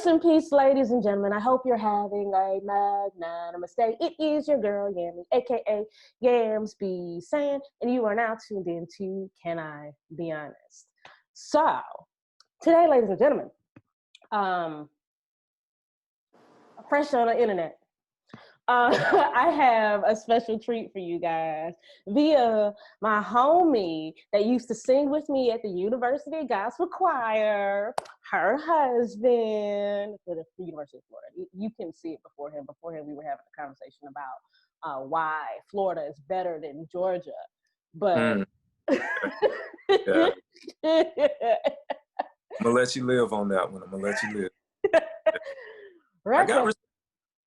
Grace and peace, ladies and gentlemen. I hope you're having a magnanimous day. It is your girl, Yamie, aka YamzBsayin, and you are now tuned in to Can I Be Honest? So, today, ladies and gentlemen, fresh on the internet, I have a special treat for you guys via my homie that used to sing with me at the University Gospel Choir, her husband, for the University of Florida. You can see it beforehand. Beforehand, we were having a conversation about why Florida is better than Georgia. But yeah. I'm gonna let you live on that one. I'm gonna let you live. Right. I got respect,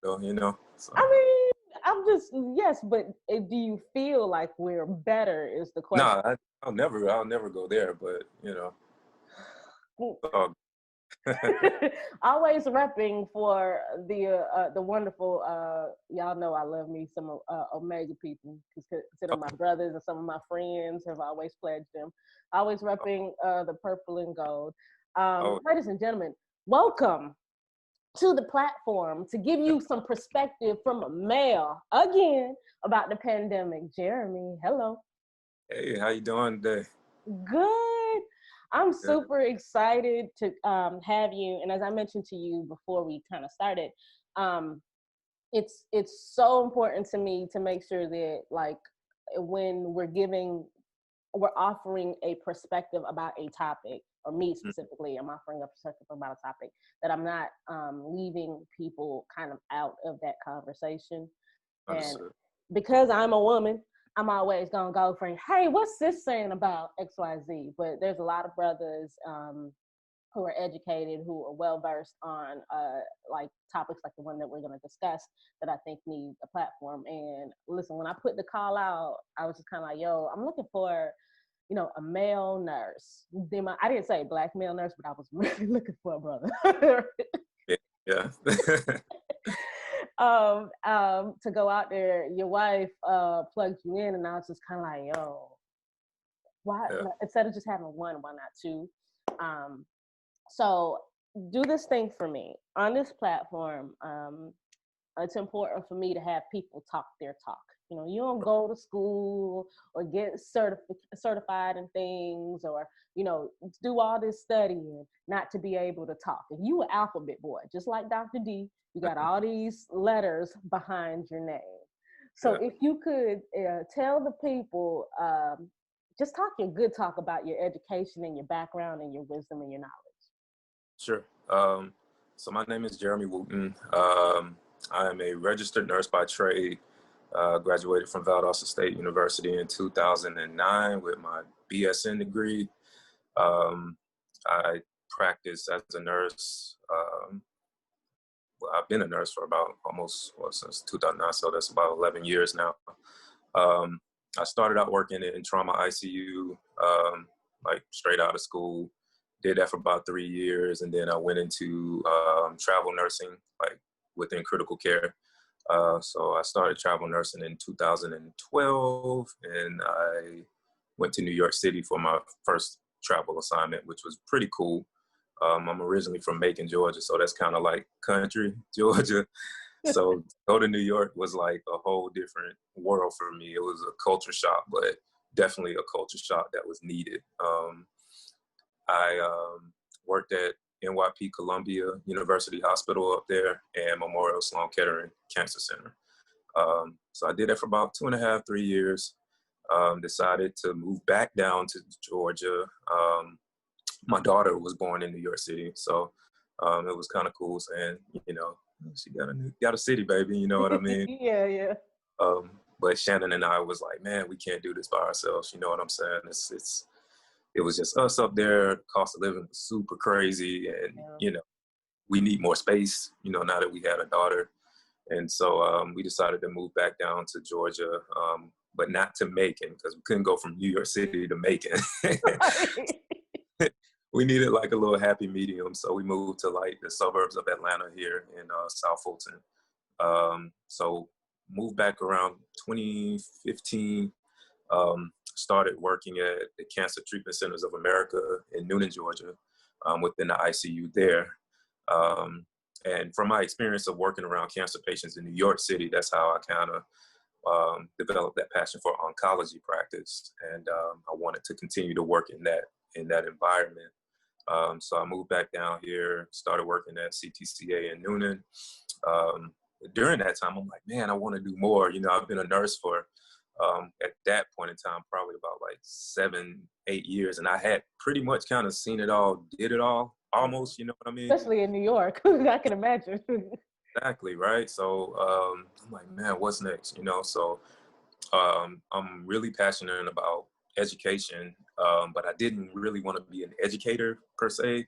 though, you know. So. I mean, I'm just, yes, but do you feel like we're better is the question. No, I'll never go there, but, you know. Always repping for the wonderful, y'all know I love me some Omega people, consider my brothers, and some of my friends have always pledged them. Always repping the purple and gold. Ladies and gentlemen, welcome to the platform to give you some perspective from a male, again, about the pandemic. Geremy, hello. Hey, how you doing today? Good. I'm super excited to have you. And as I mentioned to you before we kind of started, it's so important to me to make sure that, like, when we're offering a perspective about a topic, or me specifically, I'm offering a perspective about a topic, that I'm not leaving people kind of out of that conversation. And because I'm a woman, I'm always gonna go for, hey, what's this saying about XYZ? But there's a lot of brothers who are educated, who are well versed on like topics like the one that we're gonna discuss, that I think need a platform. And listen, when I put the call out, I was just kind of like, yo, I'm looking for, you know, a male nurse. I didn't say black male nurse, but I was really looking for a brother. Yeah. To go out there. Your wife plugged you in, and I was just kind of like, yo, why? Yeah. Instead of just having one, why not two? So do this thing for me on this platform. It's important for me to have people talk their talk. You know, you don't go to school or get certified in things, or, you know, do all this studying not to be able to talk. If you an alphabet boy, just like Dr. D, you got all these letters behind your name. So if you could tell the people, just talk your good talk about your education and your background and your wisdom and your knowledge. Sure. So my name is Geremy Wooten. I am a registered nurse by trade. Graduated from Valdosta State University in 2009 with my MSN degree. I practiced as a nurse. Well, I've been a nurse for about since 2009, so that's about 11 years now. I started out working in trauma ICU, like straight out of school. Did that for about 3 years, and then I went into travel nursing, like within critical care. So I started travel nursing in 2012, and I went to New York City for my first travel assignment, which was pretty cool. I'm originally from Macon, Georgia, so that's kind of like country Georgia. So go to New York was like a whole different world for me. It was a culture shock, but definitely a culture shock that was needed. I worked at NYP Columbia University Hospital up there and Memorial Sloan Kettering Cancer Center. So I did that for about 2.5, 3 years. Decided to move back down to Georgia. My daughter was born in New York City, so it was kind of cool saying, you know, she got a city, baby, you know what I mean? Yeah. But Shannon and I was like, man, we can't do this by ourselves, you know what I'm saying? It was just us up there. Cost of living was super crazy, and you know, we need more space, you know, now that we had a daughter. And so we decided to move back down to Georgia, but not to Macon, because we couldn't go from New York City to Macon. We needed like a little happy medium, so we moved to like the suburbs of Atlanta here in South Fulton. So moved back around 2015. Started working at the Cancer Treatment Centers of America in Newnan, Georgia, within the ICU there. And from my experience of working around cancer patients in New York City, that's how I kind of developed that passion for oncology practice. And I wanted to continue to work in that environment. So I moved back down here, started working at CTCA in Noonan. During that time, I'm like, man, I want to do more. You know, I've been a nurse for, at that point in time, probably about like 7, 8 years. And I had pretty much kind of seen it all, did it all, almost, you know what I mean? Especially in New York, I can imagine. Exactly, right? So I'm like, man, what's next? You know, so I'm really passionate about education, but I didn't really want to be an educator per se.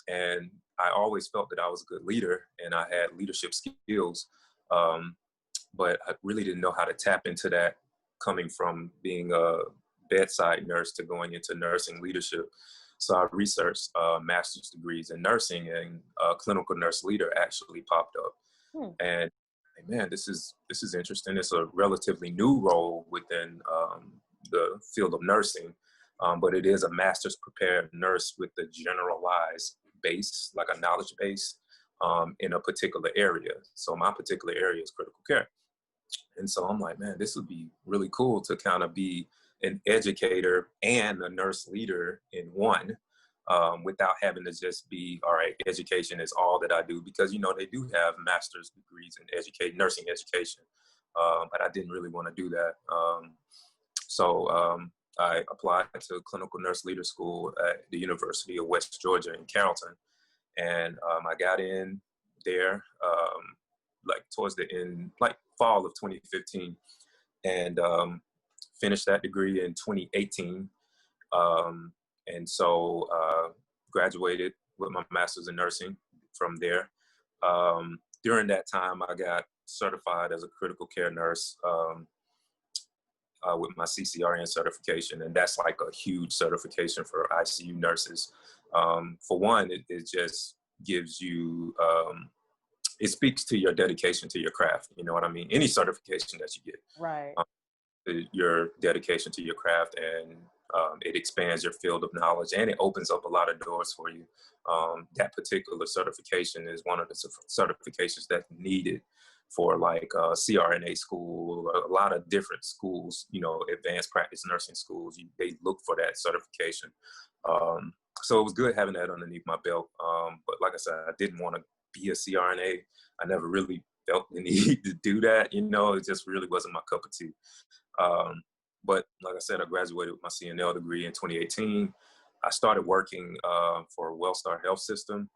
And I always felt that I was a good leader and I had leadership skills, but I really didn't know how to tap into that coming from being a bedside nurse to going into nursing leadership. So I researched master's degrees in nursing, and clinical nurse leader actually popped up. And man, this is interesting. It's a relatively new role within the field of nursing, but it is a master's prepared nurse with a generalized base, like a knowledge base in a particular area. So my particular area is critical care. And so I'm like, man, this would be really cool to kind of be an educator and a nurse leader in one, without having to just be, all right, education is all that I do, because, you know, they do have master's degrees in nursing education. But I didn't really want to do that. So I applied to clinical nurse leader school at the University of West Georgia in Carrollton. And I got in there like towards the end, like fall of 2015, and finished that degree in 2018. And so graduated with my master's in nursing from there. During that time, I got certified as a critical care nurse with my CCRN certification. And that's like a huge certification for ICU nurses. For one, it just gives you, it speaks to your dedication to your craft. You know what I mean? Any certification that you get. Right. Your dedication to your craft, and it expands your field of knowledge, and it opens up a lot of doors for you. That particular certification is one of the certifications that's needed for like CRNA school, a lot of different schools, you know, advanced practice nursing schools, they look for that certification. So it was good having that underneath my belt. But like I said, I didn't want to be a CRNA. I never really felt the need to do that. You know, it just really wasn't my cup of tea. But like I said, I graduated with my CNL degree in 2018. I started working for WellStar Health System.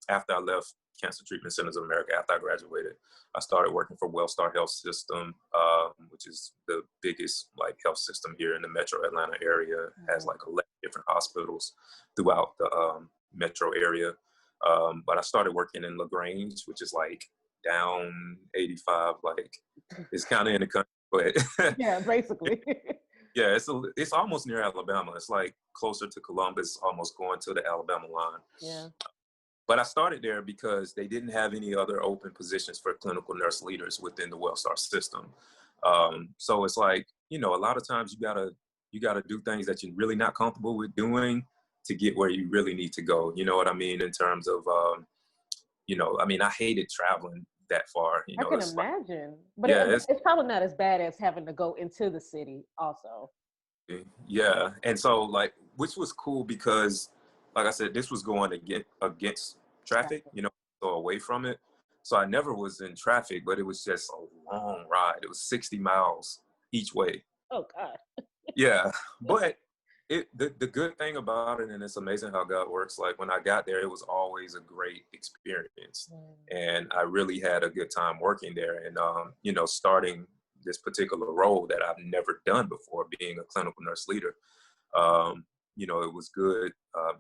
After I left Cancer Treatment Centers of America, after I graduated, I started working for WellStar Health System, which is the biggest like health system here in the Metro Atlanta area. It has like 11 different hospitals throughout the metro area. But I started working in LaGrange, which is like down 85, like it's kind of in the country. But yeah, basically. Yeah, it's almost near Alabama. It's like closer to Columbus, almost going to the Alabama line. Yeah. But I started there because they didn't have any other open positions for clinical nurse leaders within the WellStar system. So it's like, you know, a lot of times you gotta do things that you're really not comfortable with doing to get where you really need to go. You know what I mean? In terms of, you know, I mean, I hated traveling that far. You know, I can imagine. But yeah, it's probably not as bad as having to go into the city also. Yeah. And so like, which was cool because like I said, this was going against traffic, you know, so away from it. So I never was in traffic, but it was just a long ride. It was 60 miles each way. Oh God. Yeah. But the good thing about it, and it's amazing how God works, like when I got there, it was always a great experience. And I really had a good time working there, and, you know, starting this particular role that I've never done before, being a clinical nurse leader. You know, it was good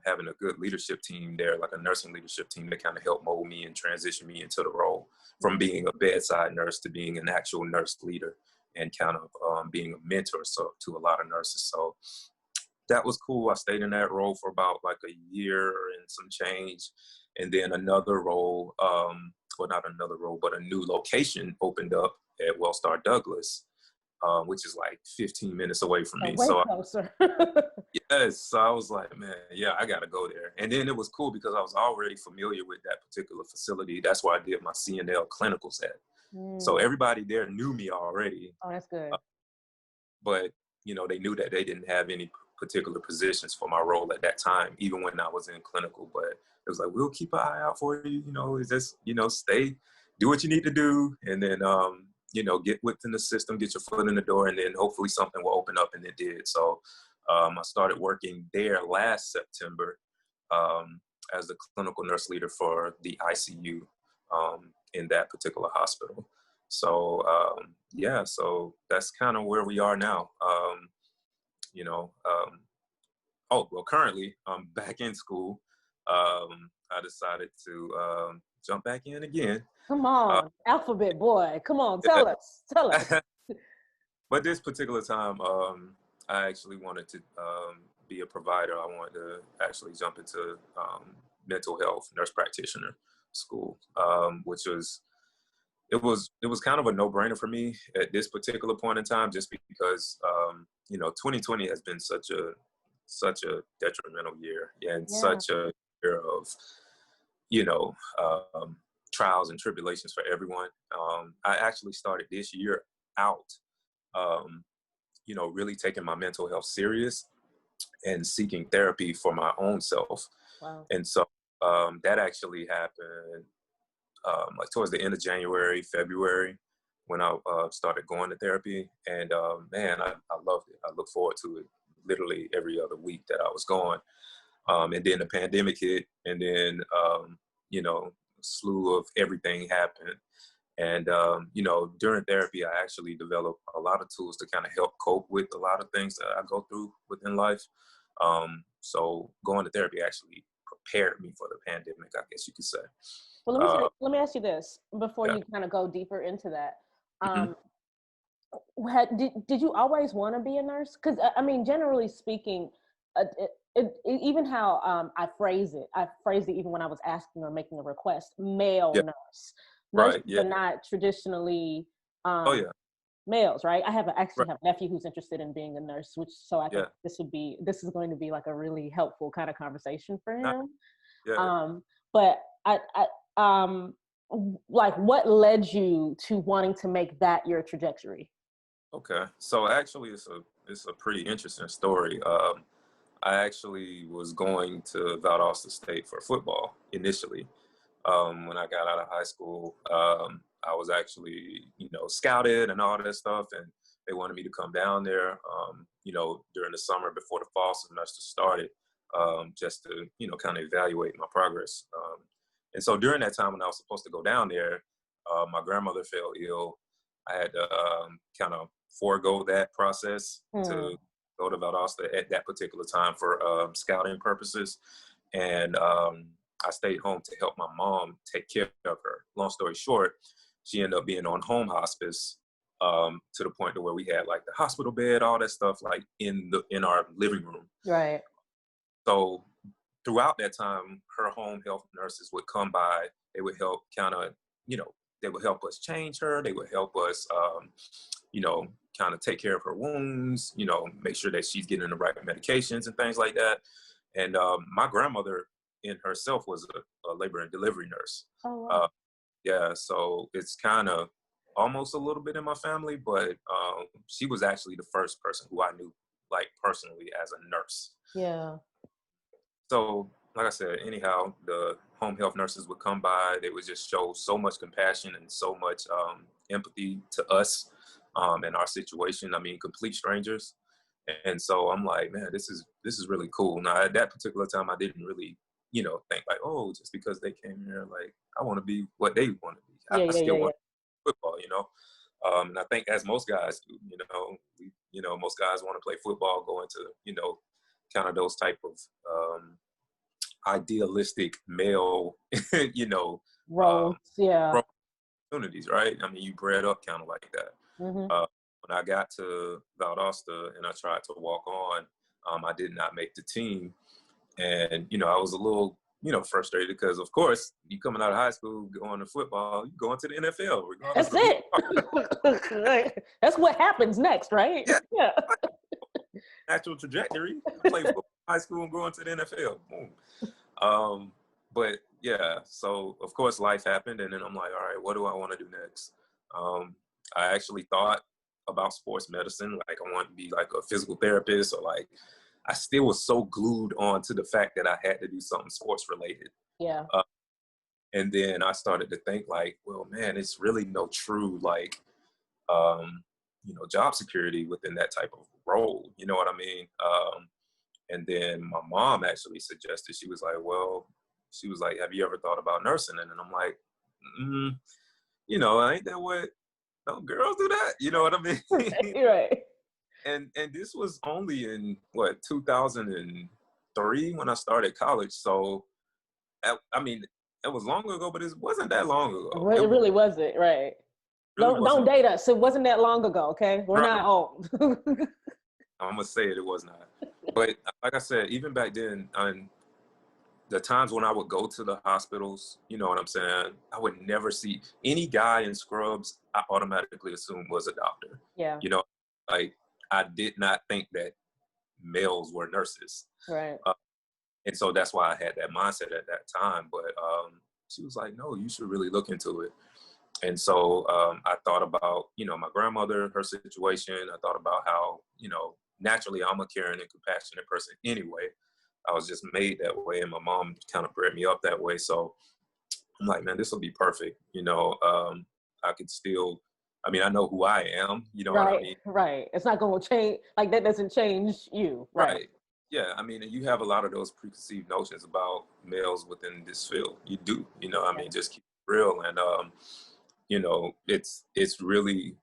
having a good leadership team there, like a nursing leadership team that kind of helped mold me and transition me into the role from being a bedside nurse to being an actual nurse leader, and kind of being a mentor to a lot of nurses. So that was cool. I stayed in that role for about like a year and some change. And then another role, well, not another role, but a new location opened up at WellStar Douglas. which is like 15 minutes away from me. Way So closer. yes, so I was like, man, yeah, I got to go there. And then it was cool because I was already familiar with that particular facility. That's where I did my CNL clinicals at. So everybody there knew me already. Oh, that's good. But, you know, they knew that they didn't have any particular positions for my role at that time, even when I was in clinical. But it was like, we'll keep an eye out for you. You know, just, you know, stay, do what you need to do. And then, you know, get within the system, get your foot in the door, and then hopefully something will open up. And it did. So I started working there last September as the clinical nurse leader for the ICU in that particular hospital. So, yeah, so that's kind of where we are now. You know, oh, well, currently I'm back in school. I decided to jump back in again. Come on, alphabet boy. Come on, tell us. But this particular time, I actually wanted to be a provider. I wanted to actually jump into mental health nurse practitioner school, which was it was kind of a no-brainer for me at this particular point in time, just because you know, 2020 has been such a detrimental year, and such a year of, you know, trials and tribulations for everyone. I actually started this year out, you know, really taking my mental health serious and seeking therapy for my own self. Wow. And so that actually happened like towards the end of January, February, when I started going to therapy. And man, I loved it. I look forward to it literally every other week that I was going. And then the pandemic hit, and then, you know, a slew of everything happened. And, you know, during therapy, I actually developed a lot of tools to kind of help cope with a lot of things that I go through within life. So going to therapy actually prepared me for the pandemic, I guess you could say. Well, let me ask you this before Yeah. you kind of go deeper into that. Mm-hmm. Did you always want to be a nurse? Because I mean, generally speaking, even how I phrased it even when I was asking or making a request, male nurse. Nurses Right. are not traditionally Oh yeah. males, right? I actually Right. have a nephew who's interested in being a nurse, so I think this is going to be like a really helpful kind of conversation for him. Yeah. But like, what led you to wanting to make that your trajectory? Okay. So actually, it's a pretty interesting story. I actually was going to Valdosta State for football initially. When I got out of high school, I was actually, you know, scouted and all that stuff, and they wanted me to come down there, you know, during the summer before the fall semester started, just to, you know, kind of evaluate my progress. And so during that time when I was supposed to go down there, my grandmother fell ill. I had to kind of forego that process to go to Valdosta at that particular time for scouting purposes. And I stayed home to help my mom take care of her. Long story short, she ended up being on home hospice to the point to where we had like the hospital bed, all that stuff, like in our living room. Right. So throughout that time, her home health nurses would come by. They would help kind of, you know, they would help us change her. They would help us, you know, kind of take care of her wounds, you know, make sure that she's getting the right medications and things like that. And my grandmother in herself was a labor and delivery nurse. Oh, wow. Yeah, so it's kind of almost a little bit in my family, but she was actually the first person who I knew, like, personally as a nurse. Yeah. So, like I said, anyhow, the home health nurses would come by. They would just show so much compassion and so much empathy to us and our situation. I mean, complete strangers. And so I'm like, man, this is really cool. Now, at that particular time, I didn't really, you know, think like, oh, just because they came here, like, I want to be what they want to be. I still want football, you know. And I think as most guys do, you know, most guys want to play football, go into, you know, kind of those type of idealistic male, you know, roles. opportunities, right? I mean, you bred up kind of like that. Mm-hmm. When I got to Valdosta and I tried to walk on, I did not make the team. And, you know, I was a little frustrated because, of course, you coming out of high school, going to football, you going to the NFL. That's it. That's what happens next, right? Yeah. Natural trajectory. Play football in high school and going to the NFL. Boom. But yeah, so of course life happened, and then I'm like, all right, what do I want to do next? I actually thought about sports medicine, like I want to be like a physical therapist, or like I still was so glued on to the fact that I had to do something sports related. Yeah. And then I started to think like, well, man, it's really no true like, job security within that type of role. You know what I mean? And then my mom actually suggested, she was like, have you ever thought about nursing? And then I'm like, ain't that what girls do that? You know what I mean? Right. And this was only in 2003 when I started college. So, I mean, it was long ago, but it wasn't that long ago. It really wasn't, right? Really don't date us. It wasn't that long ago, okay? We're not old. I'm gonna say it was not. But like I said, even back then, the times when I would go to the hospitals, you know what I'm saying, I would never see any guy in scrubs. I automatically assumed was a doctor. Yeah. Like I did not think that males were nurses. Right. And so that's why I had that mindset at that time. But she was like, no, you should really look into it. And so I thought about, my grandmother, her situation. I thought about how, naturally I'm a caring and compassionate person anyway. I was just made that way, and my mom kind of bred me up that way. So I'm like, man, this will be perfect. I could still, I know who I am. You know what I mean? Right. It's not going to change. Like that doesn't change you. Right. Yeah. You have a lot of those preconceived notions about males within this field. You do. Just keep it real. And it's really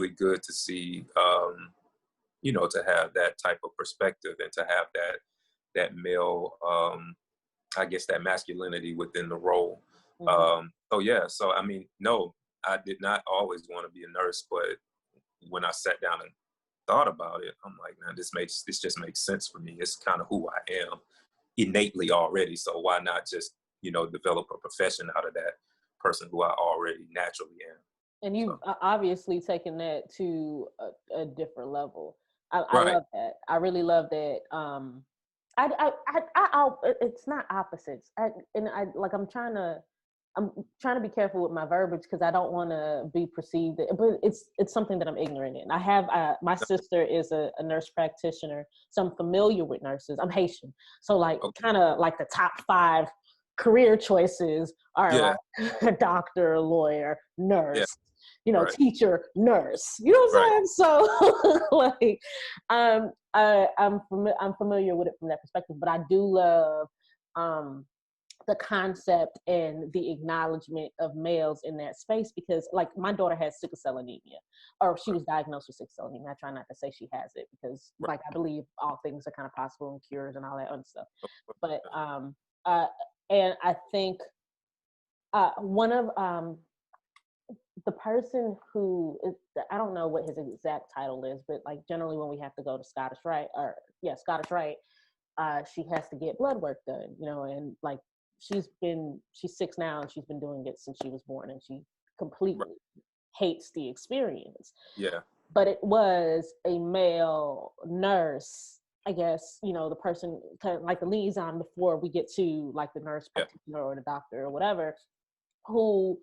good to see, to have that type of perspective and to have that male, I guess that masculinity within the role. Mm-hmm. No, I did not always want to be a nurse, but when I sat down and thought about it, I'm like, man, this just makes sense for me. It's kind of who I am innately already. So why not just, develop a profession out of that person who I already naturally am. And you've obviously taken that to a different level. I love that. I really love that. It's not opposites. I'm trying to be careful with my verbiage because I don't want to be perceived, but it's something that I'm ignorant in. I have, my sister is a nurse practitioner, so I'm familiar with nurses. I'm Haitian. So kind of like the top 5 career choices are like a doctor, lawyer, nurse, teacher, nurse, you know what I'm saying? So I'm familiar with it from that perspective, but I do love the concept and the acknowledgement of males in that space, because like my daughter has sickle cell anemia, or she was diagnosed with sickle cell anemia. I try not to say she has it because I believe all things are kind of possible and cures and all that other stuff. But and I think one of the person who is, I don't know what his exact title is, but like generally when we have to go to Scottish Rite, she has to get blood work done, and like she's 6 now and she's been doing it since she was born, and she completely hates the experience. Yeah. But it was a male nurse, I guess, the person kind of like the liaison before we get to like the nurse practitioner or the doctor or whatever, who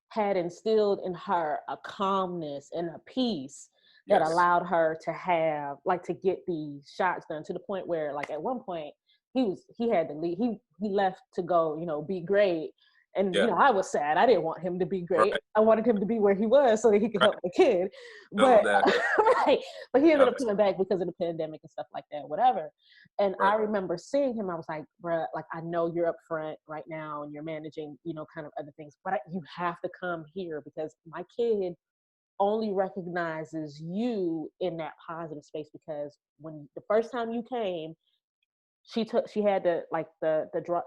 had instilled in her a calmness and a peace that allowed her to have to get these shots done, to the point where like at one point he had to leave. He left to go, be great. And, I was sad. I didn't want him to be great. Right. I wanted him to be where he was so that he could help the kid. But, but he ended up coming back because of the pandemic and stuff like that, whatever. And I remember seeing him. I was like, bruh, like, I know you're up front right now and you're managing, kind of other things, but you have to come here because my kid only recognizes you in that positive space, because when the first time you came, she had to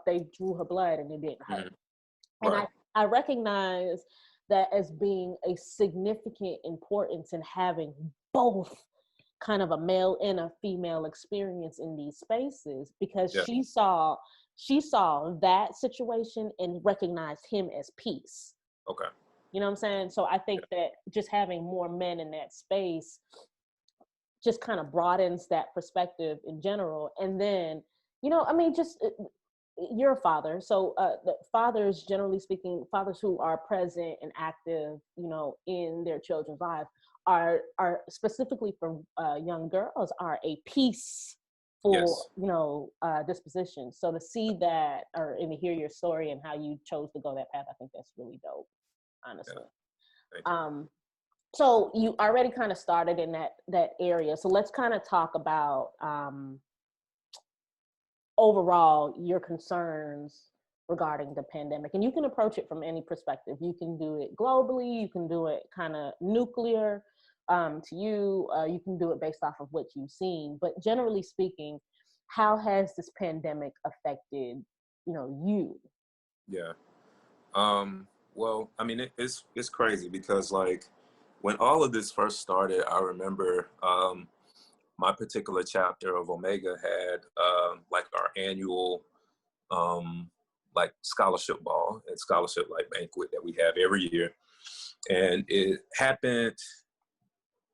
they drew her blood and it didn't hurt. Mm-hmm. And I recognize that as being a significant importance in having both kind of a male and a female experience in these spaces, because she saw she saw that situation and recognized him as peace. Okay. You know what I'm saying? So I think that just having more men in that space just kind of broadens that perspective in general. And then, you know, I mean, just you're a father. So the fathers, generally speaking, fathers who are present and active, you know, in their children's lives are specifically for young girls are a peaceful, Yes. you know, disposition. So to see that and to hear your story and how you chose to go that path, I think that's really dope, honestly. Yeah. So you already kind of started in that area. So let's kind of talk about overall your concerns regarding the pandemic. And you can approach it from any perspective. You can do it globally. You can do it kind of nuclear to you. You can do it based off of what you've seen. But generally speaking, how has this pandemic affected, you know, you? Yeah. Well, I mean, it's crazy because like when all of this first started, I remember my particular chapter of Omega had like our annual like scholarship ball and scholarship like banquet that we have every year, and it happened.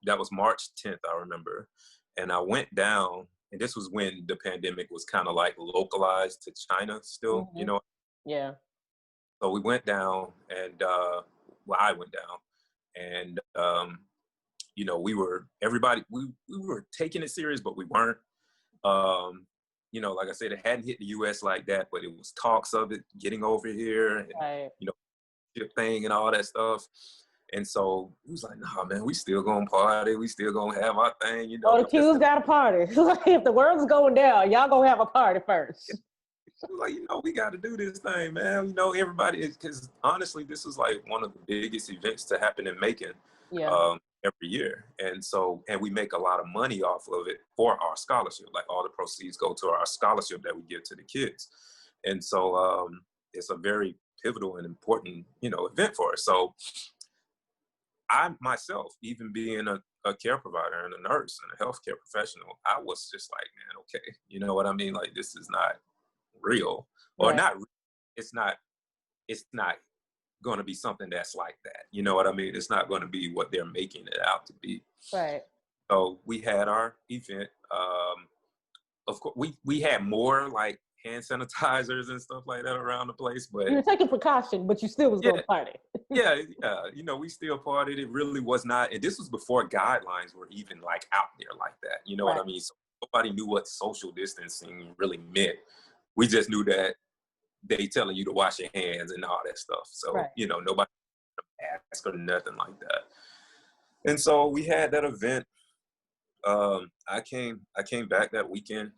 That was March 10th, I remember, and I went down, and this was when the pandemic was kind of like localized to China still, you know. Yeah. So we went down, and well, I went down, and you know, we were taking it serious, but we weren't. You know, like I said, it hadn't hit the U.S. like that, but it was talks of it getting over here, and Right. you know, ship thing and all that stuff. And so he was like, "Nah, man, we still gonna party. We still gonna have our thing, you know." Oh, the Q's got a party. Like, if the world's going down, y'all gonna have a party first. Like, you know, we got to do this thing, man. You know, everybody, because honestly, this was like one of the biggest events to happen in Macon every year. And so, and we make a lot of money off of it for our scholarship. Like all the proceeds go to our scholarship that we give to the kids. And so it's a very pivotal and important, you know, event for us. So I myself, even being a care provider and a nurse and a healthcare professional, I was just like, man, okay, you know what I mean? Like, this is not real, or Right. not. It's not going to be something that's like that. You know what I mean? It's not going to be what they're making it out to be. Right. So we had our event. Of course, we had more like hand sanitizers and stuff like that around the place, but You were taking precaution, but you still was going to party. yeah. You know, we still partied. It really was not, and this was before guidelines were even like out there like that. You know what I mean? So nobody knew what social distancing really meant. We just knew that they telling you to wash your hands and all that stuff. So, you know, nobody asked or nothing like that. And so we had that event. I came back that weekend,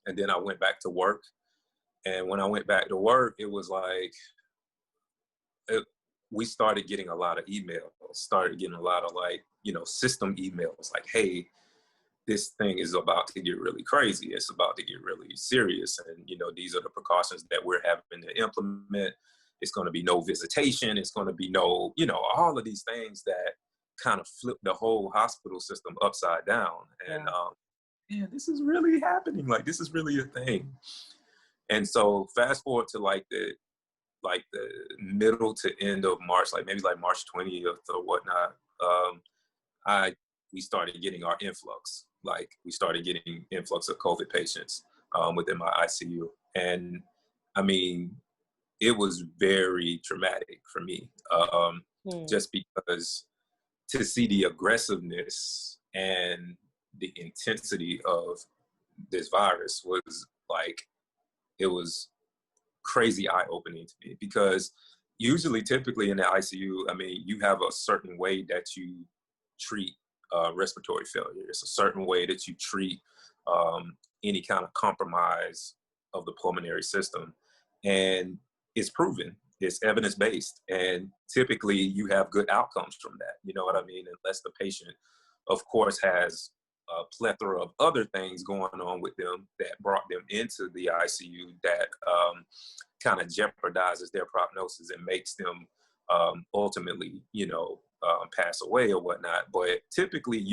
and then I went back to work. And when I went back to work, it was like we started getting a lot of emails, started getting a lot of like, you know, system emails like, hey, this thing is about to get really crazy. It's about to get really serious. And, you know, these are the precautions that we're having to implement. It's going to be no visitation. It's going to be no, you know, all of these things that kind of flip the whole hospital system upside down. And, man, this is really happening. Like, this is really a thing. And so fast forward to like the middle to end of March, like maybe like March 20th or whatnot. We started getting our influx. Like we started getting influx of COVID patients within my ICU. And I mean, it was very traumatic for me, just because to see the aggressiveness and the intensity of this virus was like, it was crazy eye-opening to me, because usually typically in the ICU, I mean, you have a certain way that you treat respiratory failure. It's a certain way that you treat any kind of compromise of the pulmonary system. And it's proven, it's evidence-based. And typically you have good outcomes from that. You know what I mean? Unless the patient, of course, has a plethora of other things going on with them that brought them into the ICU that kind of jeopardizes their prognosis and makes them ultimately, you know, pass away or whatnot. But typically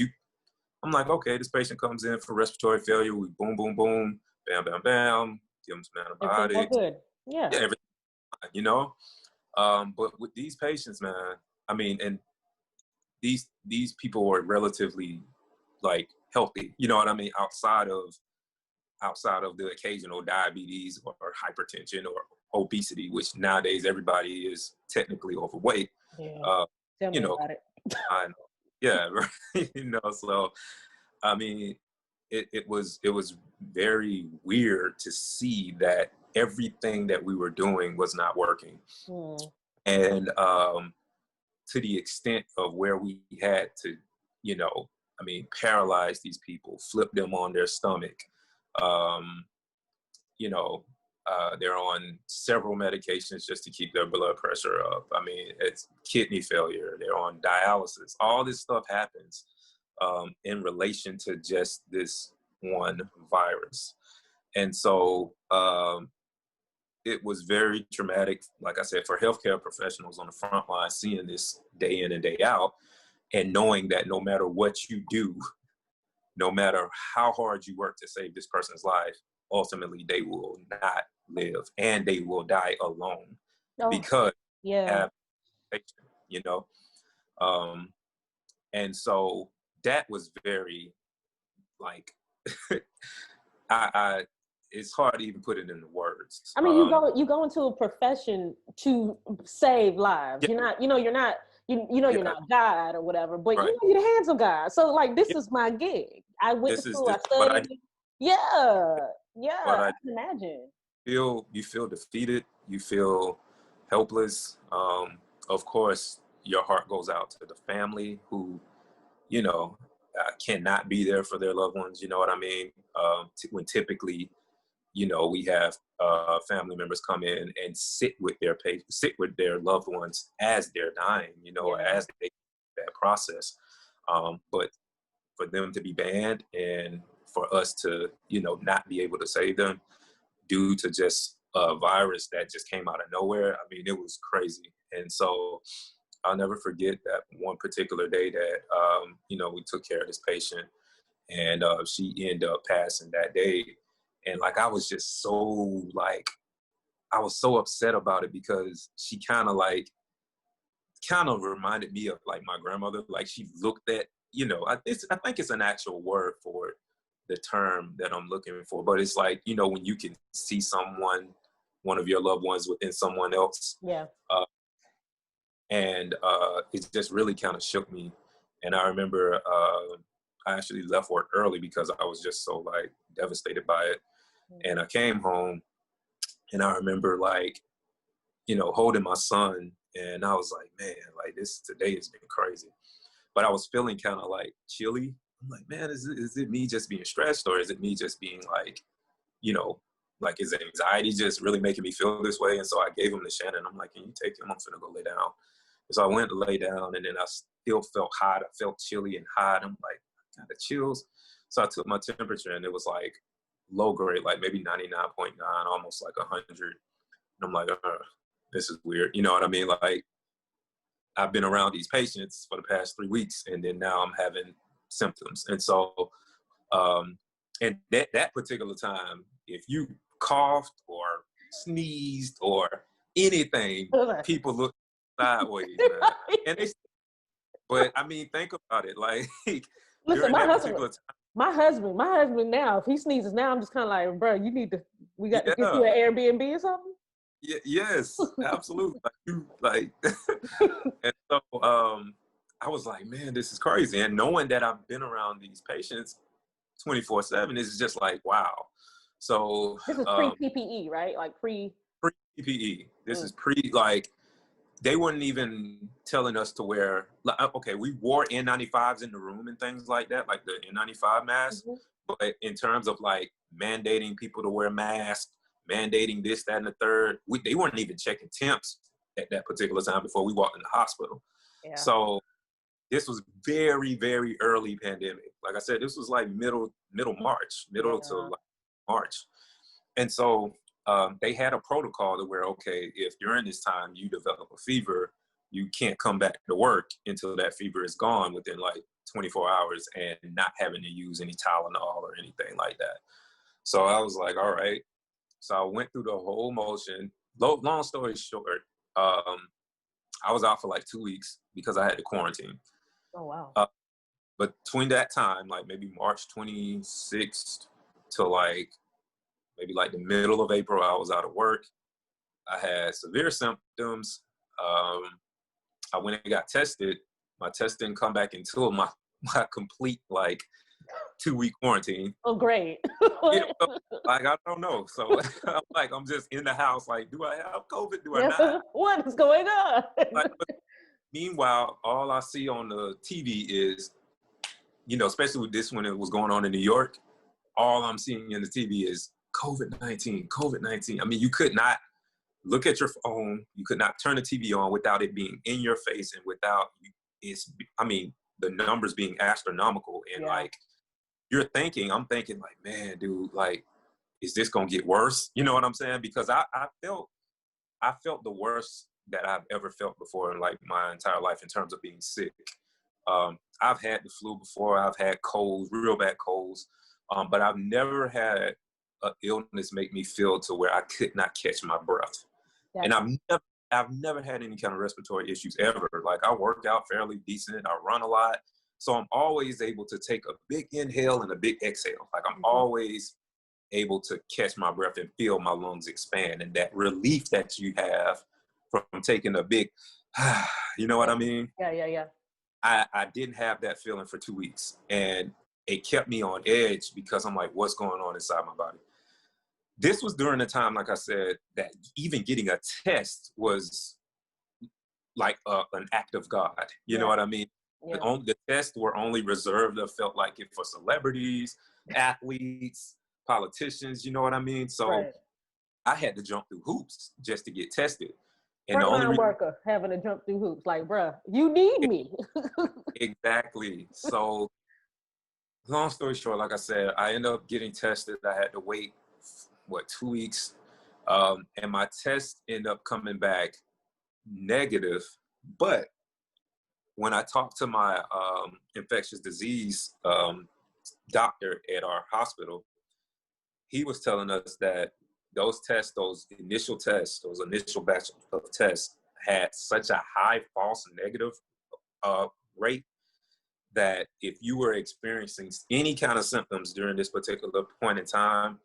I'm like, okay, this patient comes in for respiratory failure. We boom, boom, boom, bam, bam, bam. give them some Everything all antibiotics. good. Yeah. Yeah, everything, you know. But with these patients, man, I mean, and these people are relatively like healthy, you know what I mean, outside of the occasional diabetes or hypertension or obesity, which nowadays everybody is technically overweight. Yeah. Uh, Tell you me know, about it. I know. Yeah, right. You know, so I mean, it was very weird to see that everything that we were doing was not working, Mm. and to the extent of where we had to, you know, I mean, paralyze these people, flip them on their stomach. Um, you know, they're on several medications just to keep their blood pressure up. I mean, it's kidney failure. They're on dialysis. All this stuff happens in relation to just this one virus. And so it was very traumatic, like I said, for healthcare professionals on the front line, seeing this day in and day out, and knowing that no matter what you do, no matter how hard you work to save this person's life, ultimately they will not live and they will die alone Oh, because yeah. have patient, you know. And so that was very like I it's hard to even put it into words. I mean, you go into a profession to save lives. Yeah, You're not, you're not, you're yeah, not God or whatever, but right. you're the hands of God. So like, this Yeah, is my gig. I went to school, this I is what I studied. Yeah, yeah, what I I can imagine. feel. You feel defeated, you feel helpless. Of course your heart goes out to the family who, you know, cannot be there for their loved ones, you know what I mean? When typically, you know, we have family members come in and sit with their loved ones as they're dying, you know, Yeah, as they that process. But for them to be banned and for us to, you know, not be able to save them due to just a virus that just came out of nowhere, I mean, it was crazy. And so I'll never forget that one particular day that, you know, we took care of this patient, and she ended up passing that day. And like, I was just so like, I was so upset about it because she kind of reminded me of like my grandmother. Like, she looked at, you know, I think it's an actual word for it, the term that I'm looking for, but it's like, you know, when you can see one of your loved ones within someone else. yeah. Uh, and it just really kind of shook me. And I remember I actually left work early because I was just so like devastated by it. And I came home, and I remember like, you know, holding my son, and I was like, man, like today has been crazy. But I was feeling kind of like chilly. I'm like, man, is it me just being stressed, or is it me just being like, you know, like, is anxiety just really making me feel this way? And so I gave him to Shannon. I'm like, can you take him? I'm finna go lay down. So I went to lay down, and then I still felt hot. I felt chilly and hot. I'm like, I got the chills. So I took my temperature, and it was like low grade, like maybe 99.9, almost like 100. And I'm like, this is weird. You know what I mean? Like, I've been around these patients for the past 3 weeks, and then now I'm having symptoms. And so, and that particular time, if you coughed or sneezed or anything, people look sideways, man. And but I mean, think about it. Like, Listen, during that particular time, my husband now, if he sneezes now, I'm just kind of like, bro, we got to get yeah, you an Airbnb or something. yes, absolutely. Like, and so I was like, man, this is crazy. And knowing that I've been around these patients 24/7 is just like, wow. So This is pre PPE, right? Like pre PPE. This is like, they weren't even telling us to wear, like, okay, we wore N95s in the room and things like that, like the N95 masks. But in terms of like mandating people to wear masks, mandating this, that, and the third, they weren't even checking temps at that particular time before we walked in the hospital. Yeah. So this was very, very early pandemic. Like I said, this was like middle March, to like March. And so they had a protocol to where, okay, if during this time you develop a fever, you can't come back to work until that fever is gone within like 24 hours and not having to use any Tylenol or anything like that. So I was like, all right. So I went through the whole motion. Long story short, I was out for like 2 weeks because I had to quarantine. Oh, wow. But between that time, like maybe March 26th to like maybe like the middle of April, I was out of work. I had severe symptoms. I went and got tested. My test didn't come back until my complete like 2-week quarantine. Oh, great. Like, I don't know. So I'm just in the house. Like, do I have COVID? Do I not? What is going on? But meanwhile, all I see on the TV is, especially with this when it was going on in New York, all I'm seeing in the TV is COVID-19, COVID-19. I mean, you could not look at your phone. You could not turn the TV on without it being in your face and without the numbers being astronomical. And like, I'm thinking like, man, dude, like, is this going to get worse? You know what I'm saying? Because I felt the worst that I've ever felt before in like my entire life in terms of being sick. I've had the flu before. I've had colds, real bad colds. But I've never had an illness make me feel to where I could not catch my breath. Yeah. And I've never had any kind of respiratory issues ever. Like, I work out fairly decent. I run a lot. So I'm always able to take a big inhale and a big exhale. Like, I'm always able to catch my breath and feel my lungs expand. And that relief that you have from taking a big, you know what I mean? Yeah. I didn't have that feeling for 2 weeks. And it kept me on edge because I'm like, what's going on inside my body? This was during the time, like I said, that even getting a test was like an act of God. You know what I mean? Yeah. The tests were only reserved, I felt like, it for celebrities, athletes, politicians, you know what I mean? So I had to jump through hoops just to get tested. And the only worker having to jump through hoops, like, bruh, you need me. Exactly. So long story short, like I said, I ended up getting tested. I had to wait, 2 weeks? And my test ended up coming back negative. But when I talked to my infectious disease doctor at our hospital, he was telling us that those initial batch of tests had such a high false negative rate that if you were experiencing any kind of symptoms during this particular point in time,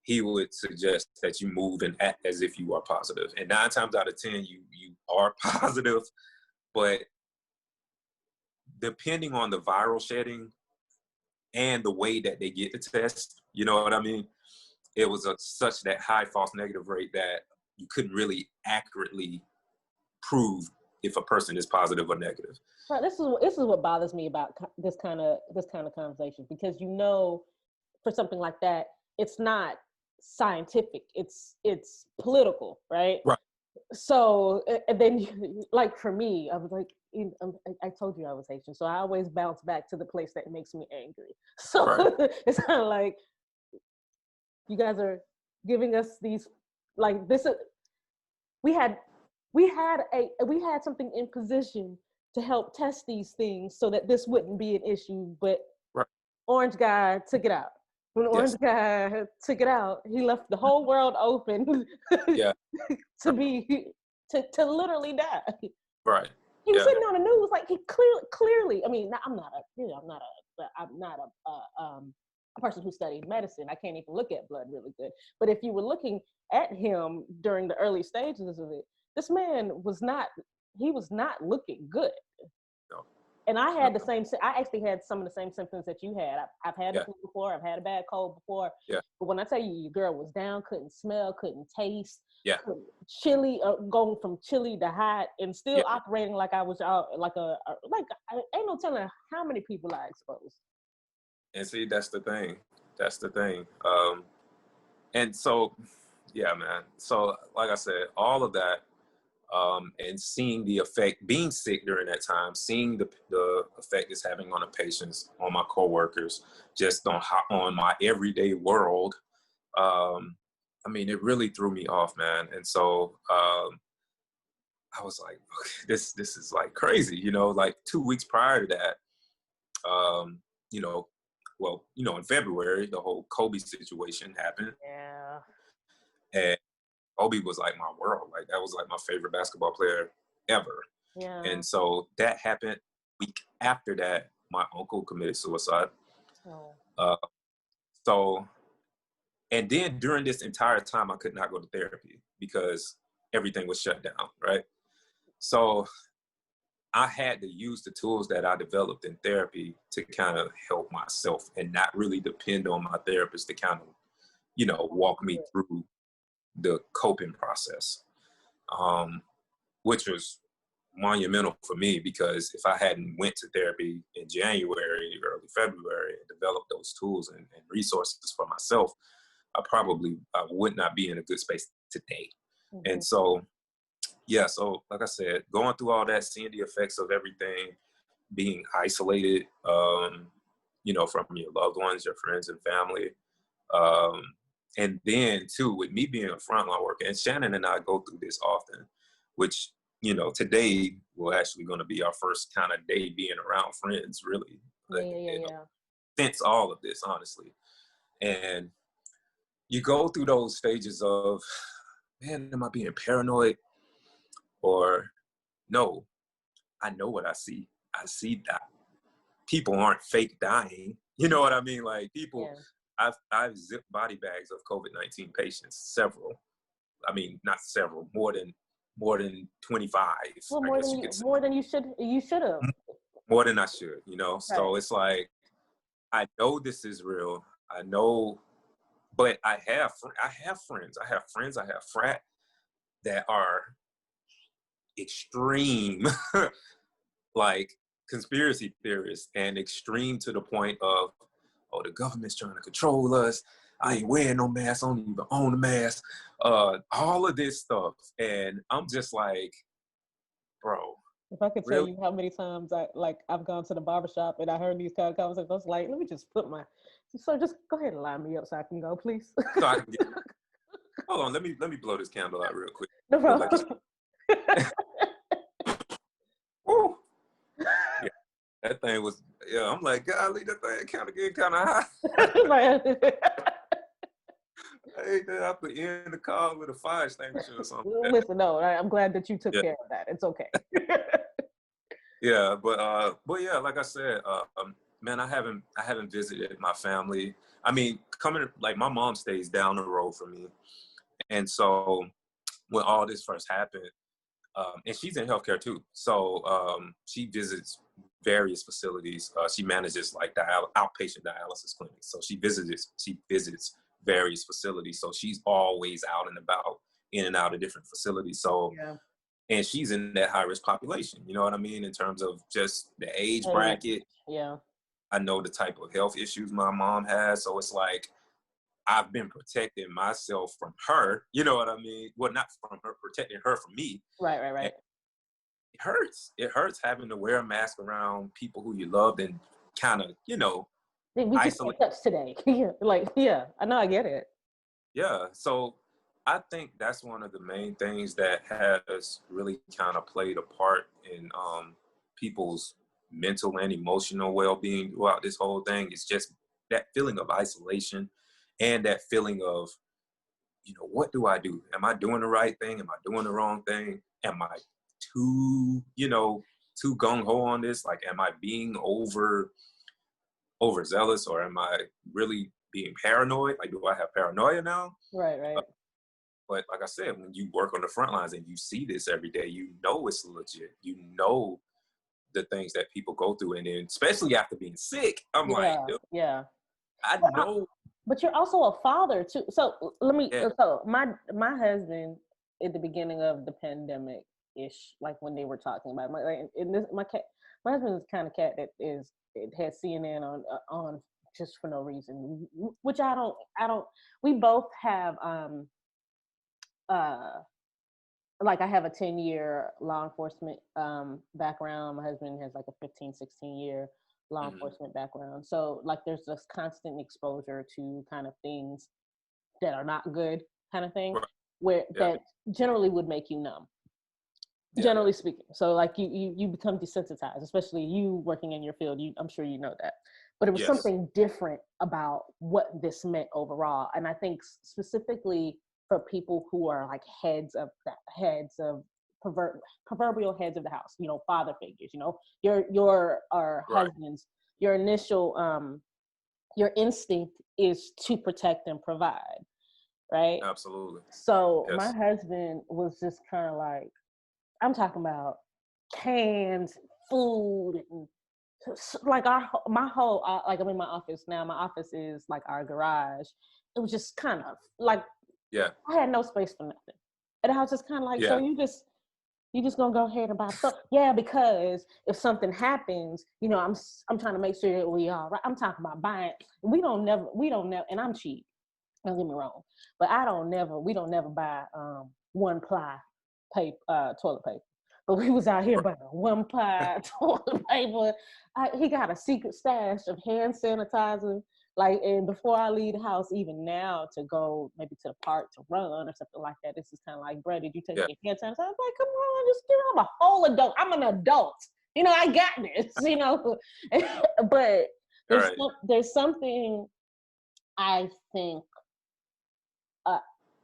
he would suggest that you move and act as if you are positive. And 9 times out of 10, you are positive, but depending on the viral shedding and the way that they get the test, you know what I mean? It was such that high false negative rate that you couldn't really accurately prove if a person is positive or negative. Right. This is what bothers me about this kind of conversation, because for something like that, it's not scientific. It's political, right? Right. So and then, like, for me, I was like, I told you I was Haitian, so I always bounce back to the place that makes me angry. So it's kind of like, you guys are giving us these, like, this. We had something in position to help test these things so that this wouldn't be an issue, but Orange guy took it out. When Orange guy took it out, he left the whole world open to literally die. Right. He was sitting on the news, like, he clearly. I mean, I'm not a person who studied medicine. I can't even look at blood really good. But if you were looking at him during the early stages of it, this man was not looking good. No. And I had I actually had some of the same symptoms that you had. I've had the flu before. I've had a bad cold before. Yeah. But when I tell you, your girl was down, couldn't smell, couldn't taste. Yeah. Chilly, going from chilly to hot, and still operating like I was out, I ain't no telling how many people I exposed. And see, that's the thing. And so, yeah, man. So, like I said, all of that, and seeing the effect, being sick during that time, seeing the effect it's having on the patients, on my coworkers, just on my everyday world. I mean, it really threw me off, man. And so I was like, okay, this is like crazy, like 2 weeks prior to that, in February, the whole Kobe situation happened. Yeah. Kobe was like my world. Like that was like my favorite basketball player ever. Yeah. And so that happened. Week after that, my uncle committed suicide. Oh. So, and then during this entire time, I could not go to therapy because everything was shut down, right? So I had to use the tools that I developed in therapy to kind of help myself and not really depend on my therapist to kind of, you know, walk me through the coping process, which was monumental for me, because if I hadn't went to therapy in January, early February, and developed those tools and resources for myself, I would not be in a good space today. Mm-hmm. And so, yeah, so like I said, going through all that, seeing the effects of everything, being isolated, you know, from your loved ones, your friends and family. And then too, with me being a frontline worker, and Shannon and I go through this often, which, you know, today will actually going to be our first kind of day being around friends, really. Like, since all of this, honestly. And you go through those stages of, man, am I being paranoid? Or no, I know what I see. I see that people aren't fake dying. You know what I mean? Like people, I've zipped body bags of COVID-19 patients, several. I mean, not several, more than 25. Well, more than you should have. More than I should, you know? Right. So it's like, I know this is real. I know, but I have friends. I have frat that are extreme, like conspiracy theorists, and extreme to the point of, oh, the government's trying to control us. I ain't wearing no mask. I don't even own a mask. All of this stuff. And I'm just like, bro. If I could tell you how many times I've gone to the barbershop and I heard these kind of conversations, I was like, let me just just go ahead and line me up so I can go, please. So I can get, hold on, let me blow this candle out real quick. No problem. Ooh. Yeah, that thing was, I'm like, golly, that thing kind of getting kind of high. I hate that I have to end the call with a fire extinguisher or something. Listen, no, I'm glad that you took care of that. It's okay. Yeah, but yeah, like I said, man, I haven't visited my family. I mean, like my mom stays down the road from me, and so when all this first happened, and she's in healthcare too, so she visits various facilities. She manages like outpatient dialysis clinics, so she visits various facilities. So she's always out and about, in and out of different facilities. So. Yeah. And she's in that high-risk population, you know what I mean, in terms of just the age bracket. Yeah. I know the type of health issues my mom has, so it's like I've been protecting myself from her, you know what I mean? Well, not from her, protecting her from me. Right. And it hurts. It hurts having to wear a mask around people who you loved and kind of, you know, we just can't touch today. I know, I get it. Yeah, so I think that's one of the main things that has really kind of played a part in people's mental and emotional well-being throughout this whole thing. It's just that feeling of isolation and that feeling of, you know, what do I do? Am I doing the right thing? Am I doing the wrong thing? Am I too gung-ho on this? Like, am I being overzealous, or am I really being paranoid? Like, do I have paranoia now? Right. But like I said, when you work on the front lines and you see this every day, you know it's legit. You know the things that people go through. And then especially after being sick, I'm like, dude, I know. But you're also a father too. So let me, so my husband at the beginning of the pandemic-ish, like when they were talking about it, my husband is the kind of cat that has CNN on just for no reason, which I don't, we both have, like I have a 10-year law enforcement background. My husband has like a 15-16-year law enforcement background. So like there's this constant exposure to kind of things that are not good, kind of thing, that generally would make you numb. Generally speaking. So like you become desensitized, especially you working in your field. I'm sure you know that. But it was something different about what this meant overall. And I think specifically for people who are like proverbial heads of the house, you know, father figures, you know, your or Right. husbands, your initial your instinct is to protect and provide, right? Absolutely. So my Yes. husband was just kind of like, I'm talking about cans, food, and like my whole like I'm in my office now. My office is like our garage. It was just kind of like Yeah. I had no space for nothing, and I was just kind of like, so Yeah. you just gonna go ahead and buy stuff? Yeah, because if something happens, you know, I'm trying to make sure that we are right. I'm talking about buying. We don't never, and I'm cheap. Don't get me wrong, but we don't never buy one ply toilet paper. But we was out here buying one ply toilet paper. He got a secret stash of hand sanitizer. Like, and before I leave the house, even now to go maybe to the park to run or something like that, this is kind of like, bro, did you take Yeah. your hand sanitizer? I was like, come on, just give I'm a whole adult. I'm an adult. You know, I got this. You know, but All right. there's something I think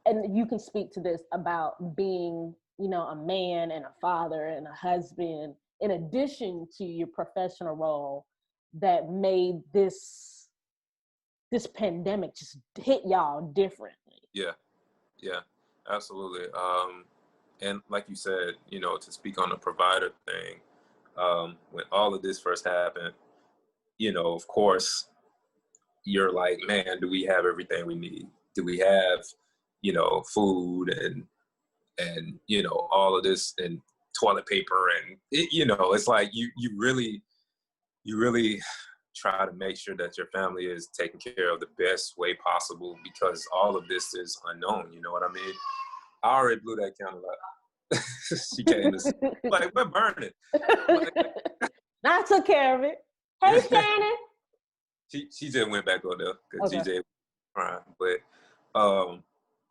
and you can speak to this about being, you know, a man and a father and a husband, in addition to your professional role, that made this pandemic just hit y'all differently. Yeah. Yeah. Absolutely. And like you said, you know, to speak on the provider thing, when all of this first happened, you know, of course, you're like, man, do we have everything we need? Do we have, you know, food and you know, all of this and toilet paper and you know, it's like you really try to make sure that your family is taken care of the best way possible because all of this is unknown. You know what I mean? I already blew that candle out. She came and said, like, we're burning. I took care of it. Hey, Shannon. she just went back on there because Okay. GJ was crying.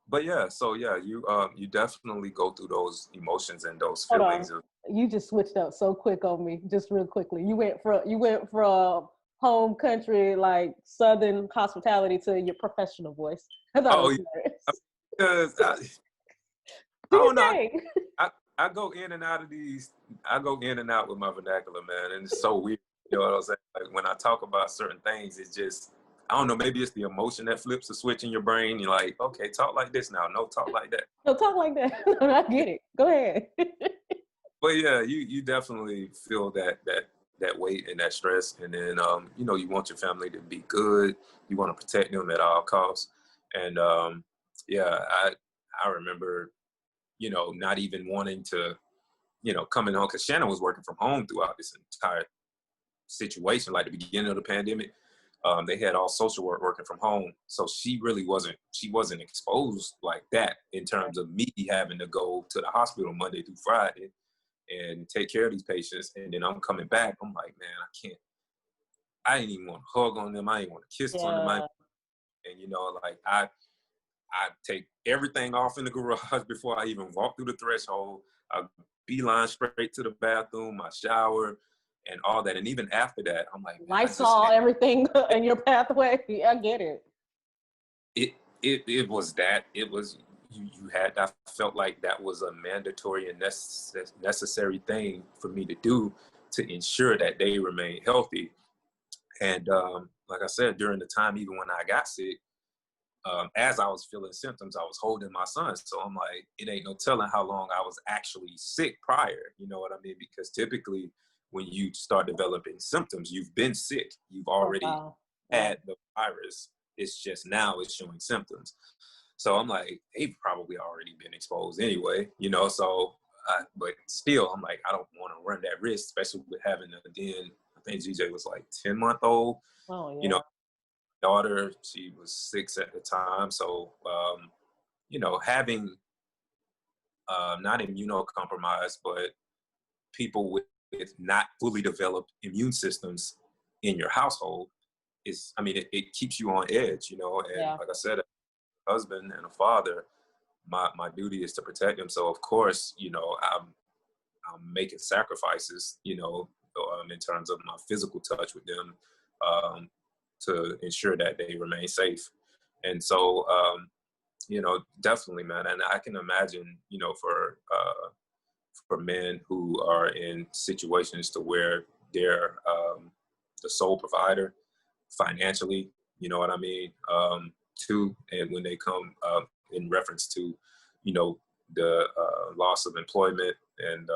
But yeah, so yeah, you definitely go through those emotions and those Hold feelings on. of You just switched up so quick on me, just real quickly. You went from home country, like Southern hospitality, to your professional voice. I thought it oh was yeah, hilarious. because I Do you don't know. think? I go in and out of these. I go in and out with my vernacular, man, and it's so weird. You know what I'm saying? Like when I talk about certain things, it's just I don't know. Maybe it's the emotion that flips a switch in your brain. You're like, okay, talk like this now. No, talk like that. No, talk like that. I get it. Go ahead. But yeah, you definitely feel that weight and that stress, and then you know you want your family to be good. You want to protect them at all costs, and yeah, I remember you know not even wanting to you know coming home because Shannon was working from home throughout this entire situation, like the beginning of the pandemic. They had all social work working from home, so she wasn't exposed like that in terms of me having to go to the hospital Monday through Friday and take care of these patients. And then I'm coming back. I'm like, man, I ain't even want to hug on them. I ain't want to kiss on them. Yeah. And you know, like I take everything off in the garage before I even walk through the threshold. I beeline straight to the bathroom, my shower, and all that. And even after that, I'm like, man, Lysol, everything in your pathway. I get it. It was that. It was you had. I felt like that was a mandatory and necessary thing for me to do to ensure that they remain healthy. And like I said, during the time, even when I got sick, as I was feeling symptoms, I was holding my son. So I'm like, it ain't no telling how long I was actually sick prior. You know what I mean? Because typically, when you start developing symptoms, you've been sick. You've Oh, already wow. had the virus. It's just now it's showing symptoms. So I'm like, they've probably already been exposed anyway, you know. So, but still, I'm like, I don't want to run that risk, especially with having then. I think GJ was like 10-month-old. Oh, yeah. You know, daughter, she was 6 at the time. So, you know, having not immunocompromised, but people with not fully developed immune systems in your household is, I mean, it keeps you on edge, you know. And Yeah. like I said, a husband and a father, my duty is to protect them. So of course, you know, I'm making sacrifices, you know, in terms of my physical touch with them, to ensure that they remain safe. And so, Definitely, man. And I can imagine, for men who are in situations to where they're the sole provider financially, you know what I mean, too. And when they come in reference to, the loss of employment and,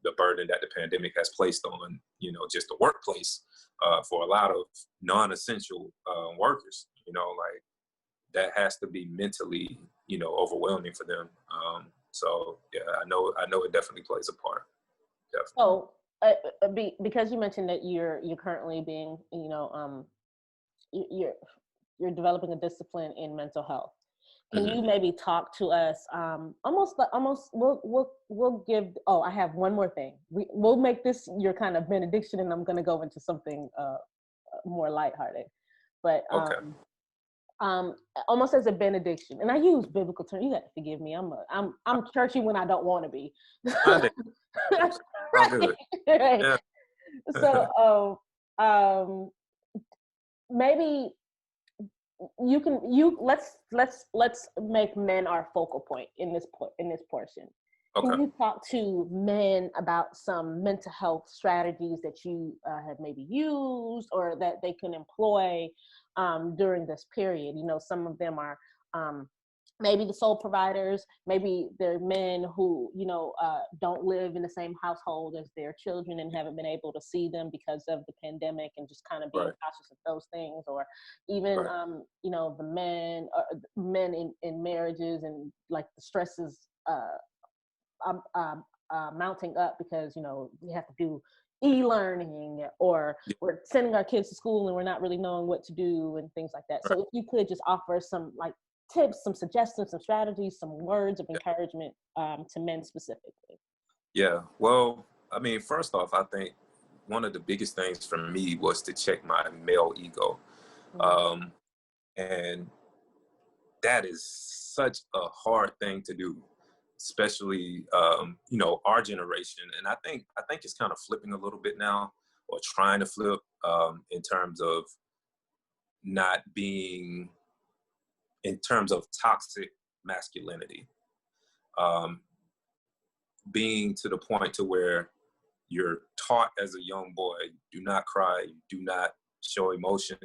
the burden that the pandemic has placed on, just the workplace for a lot of non-essential workers, like that has to be mentally, overwhelming for them. So yeah, I know it definitely plays a part. Definitely. So, because you mentioned that you're currently being, you're developing a discipline in mental health. Can you maybe talk to us? We'll give. Oh, I have one more thing. We'll make this your kind of benediction, and I'm going to go into something more lighthearted. But Okay. Almost as a benediction, and I use biblical terms. You got to forgive me. I'm churchy when I don't want to be. Right. Good. Right. Yeah. So, maybe let's make men our focal point in this portion. Okay. Can you talk to men about some mental health strategies that you have maybe used or that they can employ during this period? Some of them are maybe the sole providers, maybe they're men who, don't live in the same household as their children and haven't been able to see them because of the pandemic and just kind of being cautious of those things, or even, the men in marriages and like the stresses mounting up because, we have to do e-learning or we're sending our kids to school and we're not really knowing what to do and things like that. So if you could just offer some like tips, some suggestions, some strategies, some words of encouragement to men specifically. Yeah. Well, I mean, first off, I think one of the biggest things for me was to check my male ego. And that is such a hard thing to do, especially, our generation. And I think it's kind of flipping a little bit now, or trying to flip, in terms of not being, in terms of toxic masculinity, being to the point to where you're taught as a young boy, do not cry, do not show emotion,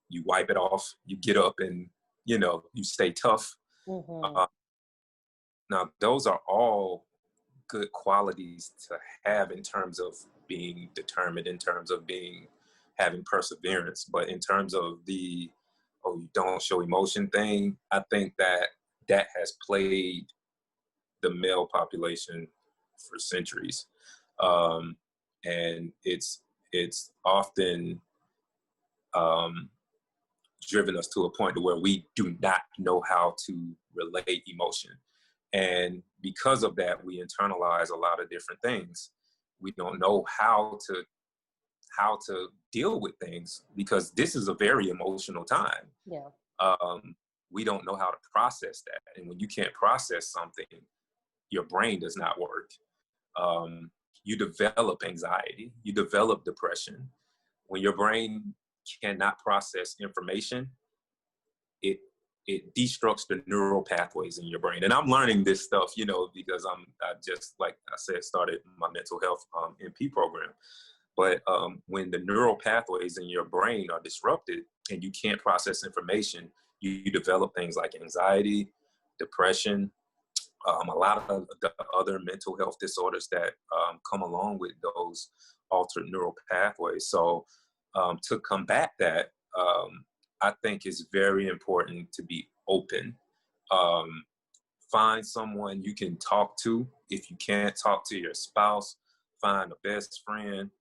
you wipe it off, you get up and, you stay tough. Now, those are all good qualities to have in terms of being determined, in terms of having perseverance. But in terms of the, you don't show emotion thing, I think that has plagued the male population for centuries. And it's often driven us to a point to where we do not know how to relate emotion. And because of that, we internalize a lot of different things. We don't know how to deal with things because this is a very emotional time. Yeah. We don't know how to process that. And when you can't process something, your brain does not work. You develop anxiety, you develop depression. When your brain cannot process information, it destructs the neural pathways in your brain. And I'm learning this stuff, because I just, like I said, started my mental health MP program. But when the neural pathways in your brain are disrupted and you can't process information, you develop things like anxiety, depression, a lot of the other mental health disorders that come along with those altered neural pathways. So to combat that, I think it's very important to be open. Find someone you can talk to. If you can't talk to your spouse, find a best friend.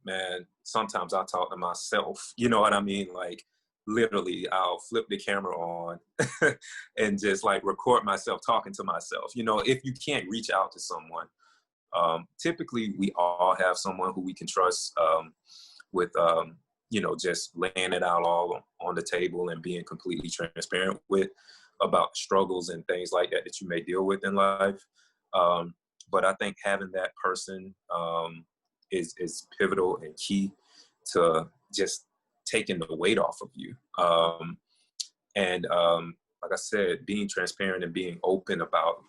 Man, sometimes I talk to myself. You know what I mean? Like, literally, I'll flip the camera on and just like record myself talking to myself. If you can't reach out to someone, typically we all have someone who we can trust with, just laying it out all on the table and being completely transparent with about struggles and things like that you may deal with in life. But I think having that person is pivotal and key to just taking the weight off of you. And like I said, being transparent and being open about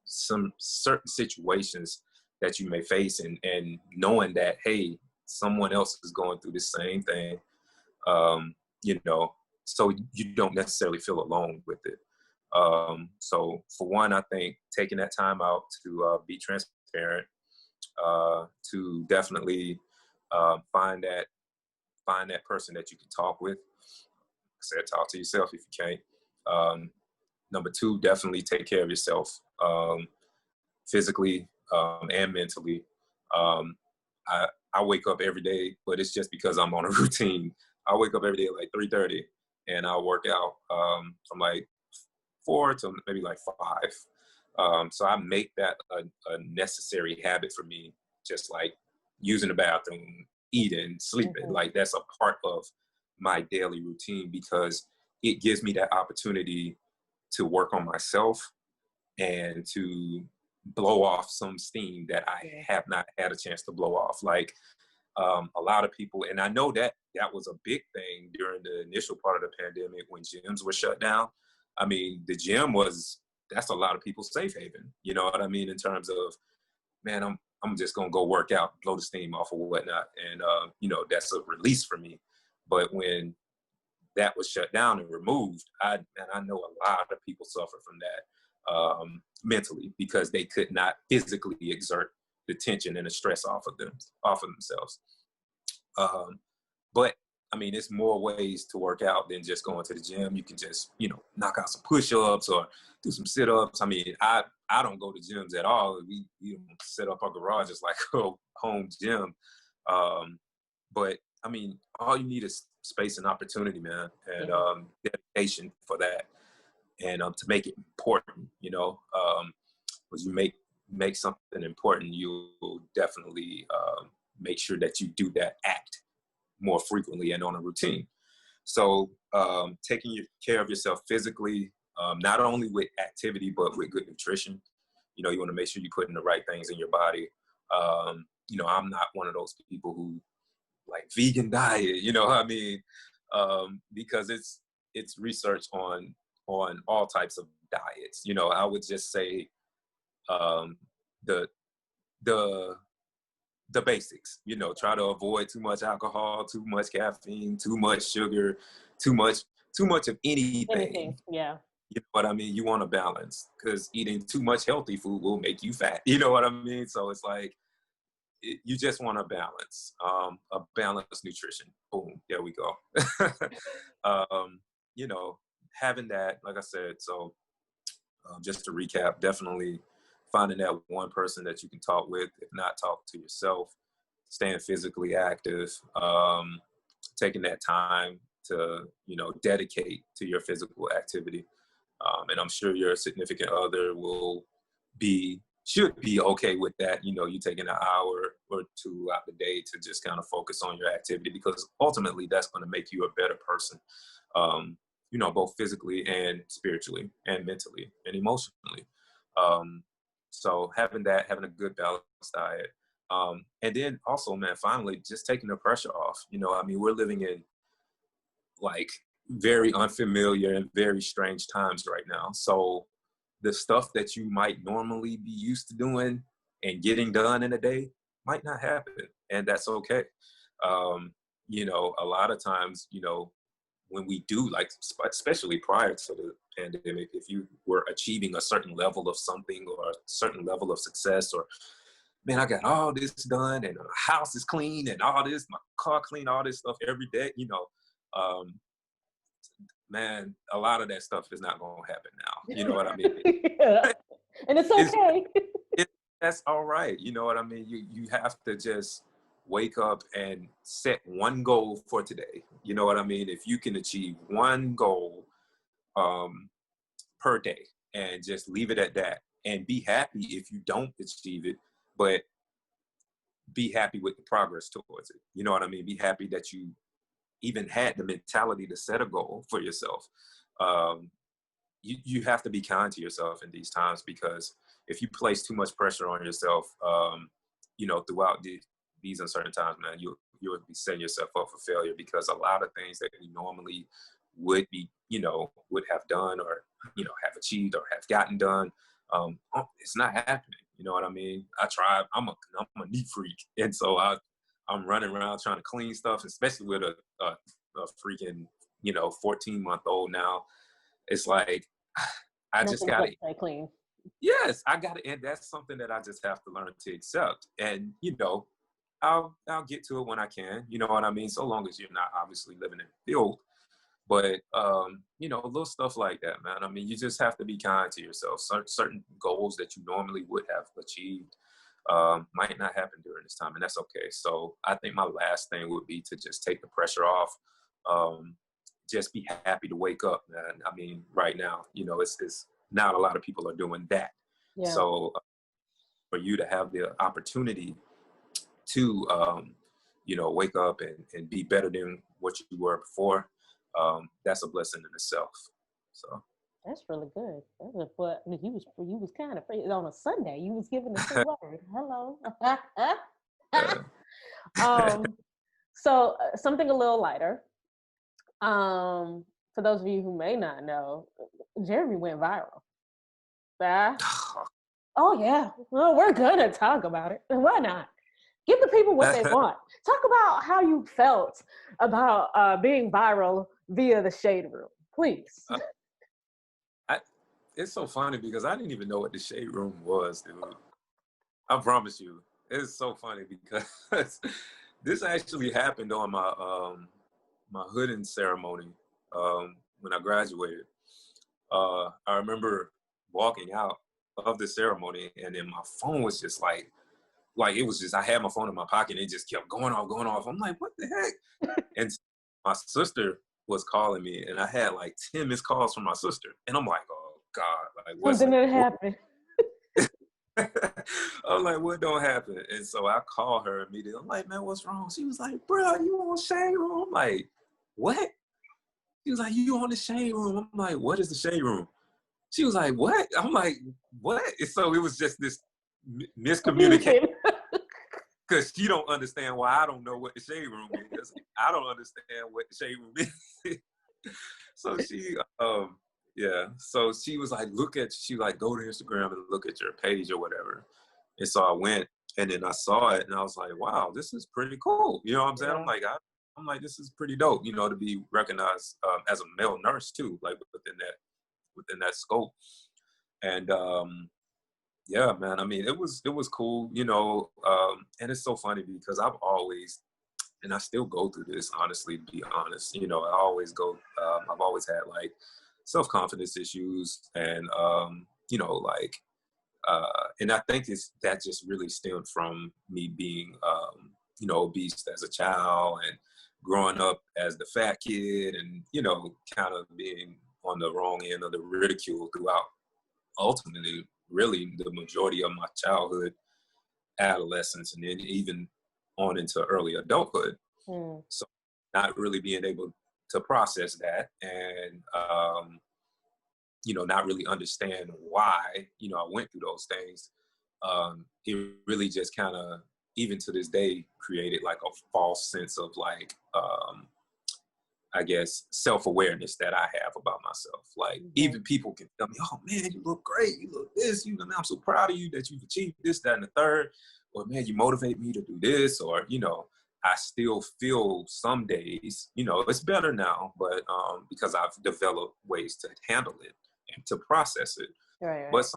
some certain situations that you may face, and knowing that, hey, someone else is going through the same thing, you know, so you don't necessarily feel alone with it. So for one, I think taking that time out to be transparent, to definitely find that person that you can talk with. I said, talk to yourself if you can't. Number two, definitely take care of yourself, physically and mentally. I wake up every day, but it's just because I'm on a routine. I wake up every day at like 3:30, and I'll work out from like 4 to maybe like 5. So I make that a necessary habit for me, just like using the bathroom, eating, sleeping. Like that's a part of my daily routine, because it gives me that opportunity to work on myself and to blow off some steam that I have not had a chance to blow off. Like a lot of people, and I know that that was a big thing during the initial part of the pandemic when gyms were shut down. I mean, the gym that's a lot of people's safe haven. You know what I mean? In terms of, man, I'm just gonna go work out, blow the steam off or whatnot. And you know, that's a release for me. But when that was shut down and removed, I know a lot of people suffer from that mentally, because they could not physically exert the tension and the stress off of themselves. But I mean, it's more ways to work out than just going to the gym. You can just, you know, knock out some push-ups or do some sit-ups. I mean, I don't go to gyms at all. We set up our garage as like a home gym. But I mean, all you need is space and opportunity, man, and dedication for that, and to make it important. You know, because you make something important, you'll definitely make sure that you do that act more frequently and on a routine. So taking care of yourself physically, not only with activity, but with good nutrition. You know, you want to make sure you're putting the right things in your body. You know, I'm not one of those people who like vegan diet, you know what I mean? Because it's research on all types of diets. You know, I would just say the basics, you know, try to avoid too much alcohol, too much caffeine, too much sugar, too much of anything. Yeah. You know what I mean? You want a balance, because eating too much healthy food will make you fat. You know what I mean? So it's like, you just want a balance, a balanced nutrition. Boom, there we go. You know, having that, like I said, so just to recap, definitely finding that one person that you can talk with, if not talk to yourself, staying physically active, taking that time to, you know, dedicate to your physical activity. And I'm sure your significant other should be okay with that. You know, you taking an hour or two out the day to just kind of focus on your activity, because ultimately that's going to make you a better person, you know, both physically and spiritually and mentally and emotionally. So having a good balanced diet. And then also, man, finally, just taking the pressure off. You know, I mean, we're living in like very unfamiliar and very strange times right now. So the stuff that you might normally be used to doing and getting done in a day might not happen, and that's okay. You know, a lot of times, you know, when we do, like, especially prior to the pandemic, if you were achieving a certain level of something or a certain level of success, or, man, I got all this done and the house is clean and all this, my car clean, all this stuff every day, you know, man, a lot of that stuff is not going to happen now. You know what I mean? Yeah. And it's okay. That's all right. You know what I mean? You have to just wake up and set one goal for today. You know what I mean? If you can achieve one goal per day and just leave it at that, and be happy if you don't achieve it, but be happy with the progress towards it. You know what I mean? Be happy that you even had the mentality to set a goal for yourself. You have to be kind to yourself in these times, because if you place too much pressure on yourself, you know, throughout these uncertain times, man, you would be setting yourself up for failure, because a lot of things that you normally would be, would have done, or, have achieved or have gotten done, it's not happening. You know what I mean? I tried. I'm a neat freak, and so I'm running around trying to clean stuff, especially with a freaking 14-month-old now. It's like I just gotta stay clean. Yes, I gotta, and that's something that I just have to learn to accept. And I'll get to it when I can. You know what I mean? So long as you're not obviously living in the field. But little stuff like that, man. I mean, you just have to be kind to yourself. Certain goals that you normally would have achieved might not happen during this time, and that's okay. So I think my last thing would be to just take the pressure off. Just be happy to wake up, man. I mean, right now, it's not a lot of people are doing that. Yeah. So for you to have the opportunity to, wake up and be better than what you were before, that's a blessing in itself. So that's really good. But you was kind of on a Sunday. You was giving the free word. Hello. So something a little lighter. For those of you who may not know, Geremy went viral. Oh yeah. Well, we're gonna talk about it. Why not? Give the people what they want. Talk about how you felt about being viral via the Shade Room, please. It's so funny because I didn't even know what the Shade Room was, dude. I promise you. It's so funny because this actually happened on my hooding ceremony when I graduated. I remember walking out of the ceremony, and then my phone was just like it was just, I had my phone in my pocket and it just kept going off. I'm like, what the heck? And my sister was calling me, and I had like 10 missed calls from my sister. And I'm like, oh God, like what's something that happened? I'm like, what don't happen? And so I called her immediately. I'm like, man, what's wrong? She was like, bro, you on Shade Room? I'm like, what? She was like, you on the Shade Room? I'm like, what is the Shade Room? She was like, what? I'm like, what? And so it was just this miscommunication. Because she don't understand why I don't know what the Shade Room is. I don't understand what the Shade Room is. So she, so she was like, go to Instagram and look at your page or whatever. And so I went, and then I saw it, and I was like, wow, this is pretty cool. You know what I'm saying? Yeah. I'm like, this is pretty dope, to be recognized as a male nurse too, like within that scope. And yeah, man, I mean, it was cool, and it's so funny because I've always, and I still go through this, honestly, to be honest, I've always had like self-confidence issues, and and I think that just really stemmed from me being obese as a child, and growing up as the fat kid, and kind of being on the wrong end of the ridicule throughout, ultimately, really the majority of my childhood, adolescence, and then even on into early adulthood. So not really being able to process that, and not really understand why I went through those things. It really just kind of, even to this day, created like a false sense of like I guess self-awareness that I have about myself. Like even people can tell me, oh man, you look great, you look this, I'm so proud of you that you've achieved this, that, and the third, or man, you motivate me to do this, or I still feel some days, it's better now, but because I've developed ways to handle it and to process it. Right. But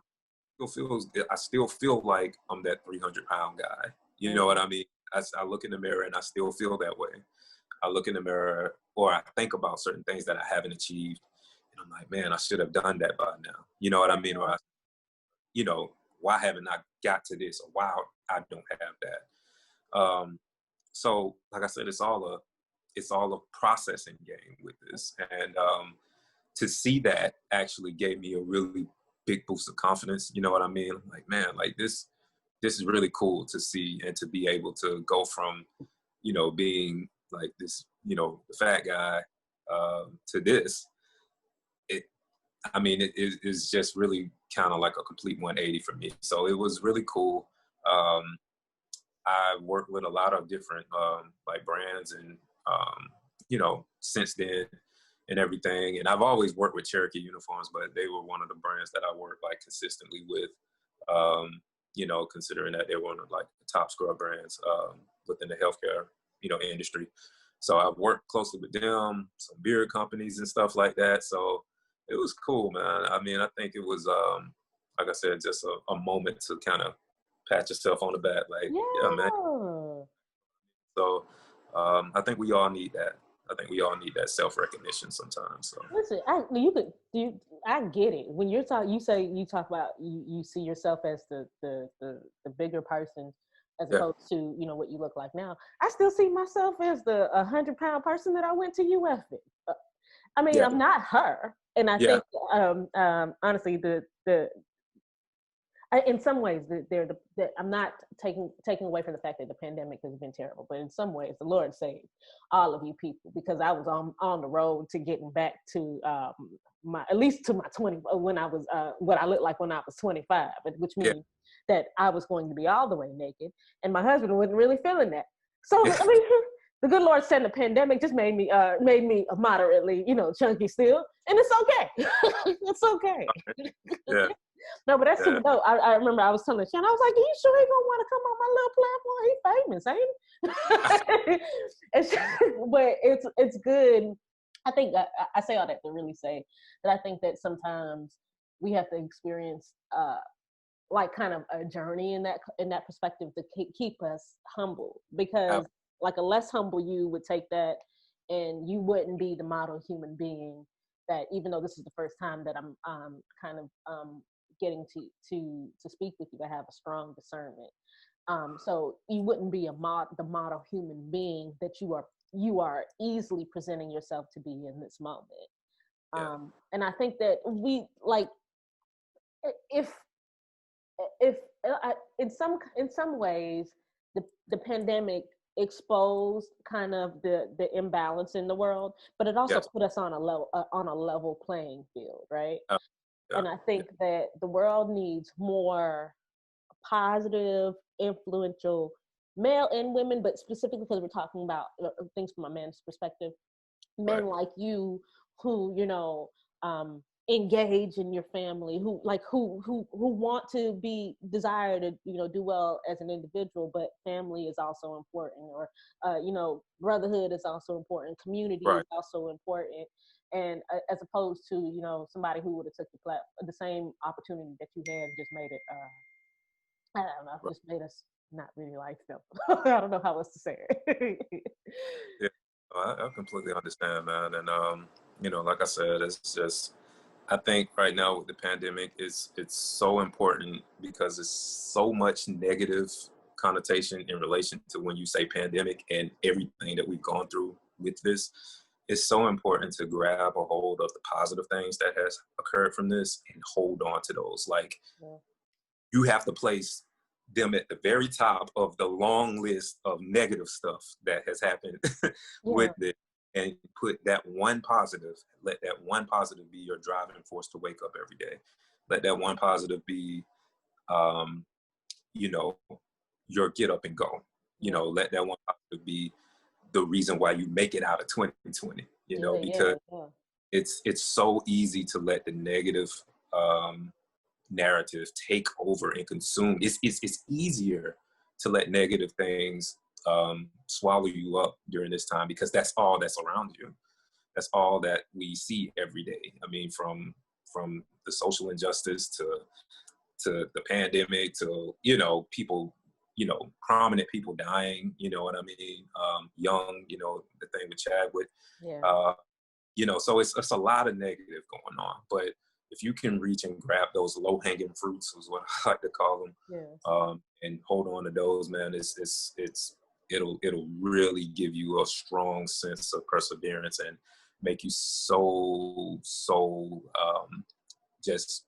I still feel like I'm that 300-pound guy. You know what I mean? I look in the mirror and I still feel that way. I look in the mirror, or I think about certain things that I haven't achieved, and I'm like, man, I should have done that by now. You know what I mean? Or why haven't I got to this? Or why I don't have that? So, like I said, it's all a processing game with this, and to see that actually gave me a really big boost of confidence. You know what I mean? I'm like, man, like this is really cool to see, and to be able to go from being like this, the fat guy, to this. It is just really kind of like a complete 180 for me. So it was really cool. I've worked with a lot of different like brands and since then and everything. And I've always worked with Cherokee uniforms, but they were one of the brands that I worked like consistently with. Considering that they were one of like the top scrub brands within the healthcare industry. So I've worked closely with them, some beer companies and stuff like that. So it was cool, man. I mean, I think it was like I said, just a moment to kind of pat yourself on the back, like, yeah, man. So I think we all need that. I think we all need that self-recognition sometimes. So listen, I get it. When you talk about you see yourself as the bigger person as opposed to what you look like now. I still see myself as the 100-pound person that I went to UF with. I mean, I'm not her, and I think honestly in some ways, I'm not taking away from the fact that the pandemic has been terrible, but in some ways, the Lord saved all of you people, because I was on the road to getting back to at least to my 20 when I was what I looked like when I was 25, which means that I was going to be all the way naked, and my husband wasn't really feeling that. So I mean, the good Lord said the pandemic just made me moderately chunky still, and it's okay. It's okay. Yeah. No, but that's super dope. I remember I was telling Shannon, I was like, "Are you sure he gonna want to come on my little platform? He famous, ain't he?" But it's good. I think I say all that to really say that I think that sometimes we have to experience like kind of a journey in that perspective to keep us humble, because like a less humble you would take that and you wouldn't be the model human being that, even though this is the first time that I'm kind of getting to speak with you, I have a strong discernment. So you wouldn't be the model human being that you are easily presenting yourself to be in this moment. And I think that we like if in some ways the pandemic exposed kind of the imbalance in the world, but it also put us on a level playing field, right? And I think that the world needs more positive, influential male and women, but specifically because we're talking about things from a man's perspective, men like you who engage in your family, who want to be desired to do well as an individual, but family is also important, or brotherhood is also important, community is also important. And as opposed to somebody who would have took the same opportunity that you had, just made it I don't know, just made us not really like them. I don't know how else to say it. Yeah, I completely understand, man. And like I said, it's just, I think right now with the pandemic, it's so important because it's so much negative connotation in relation to when you say pandemic and everything that we've gone through with this. It's so important to grab a hold of the positive things that has occurred from this and hold on to those. Like, you have to place them at the very top of the long list of negative stuff that has happened with it, and put that one positive, let that one positive be your driving force to wake up every day. Let that one positive be, your get up and go. Let that one positive be the reason why you make it out of 2020, because it's so easy to let the negative narrative take over and consume. It's easier to let negative things swallow you up during this time, because that's all that's around you. That's all that we see every day. I mean, from the social injustice to the pandemic to people, prominent people dying. You know what I mean? Young. The thing with Chadwick. So it's a lot of negative going on, but if you can reach and grab those low-hanging fruits, is what I like to call them, and hold on to those, man, it'll really give you a strong sense of perseverance and make you so just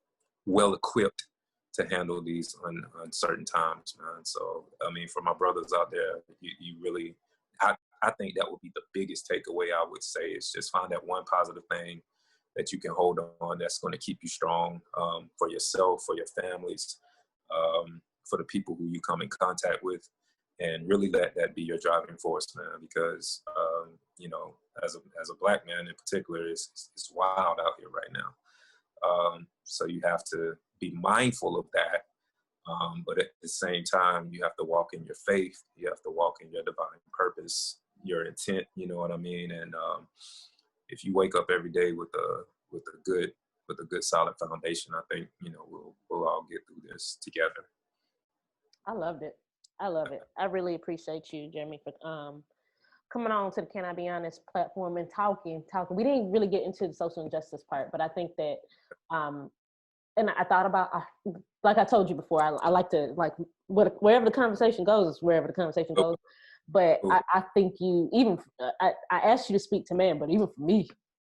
well equipped to handle these uncertain times, man. So I mean, for my brothers out there, you really, I think that would be the biggest takeaway. I would say is just find that one positive thing that you can hold on, that's going to keep you strong, for yourself, for your families, for the people who you come in contact with. and really let that be your driving force, man, because, you know, as a Black man in particular, it's wild out here right now. So you have to be mindful of that. But at the same time, you have to walk in your faith. You have to walk in your divine purpose, your intent, you know what I mean? And if you wake up every day with a good solid foundation, I think, you know, we'll all get through this together. I loved it. I love it. I really appreciate you, Geremy, for coming on to the Can I Be Honest platform and talking. We didn't really get into the social injustice part, but I think that, and I thought about, like I told you before, I like to, like, wherever the conversation goes is wherever the conversation goes. But I think you, even, I asked you to speak to man, but even for me,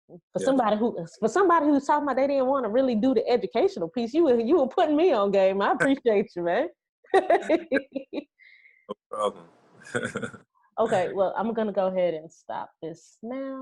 for somebody who's talking about they didn't want to really do the educational piece, you were putting me on game. I appreciate you, man. No problem. Okay, well, I'm gonna go ahead and stop this now.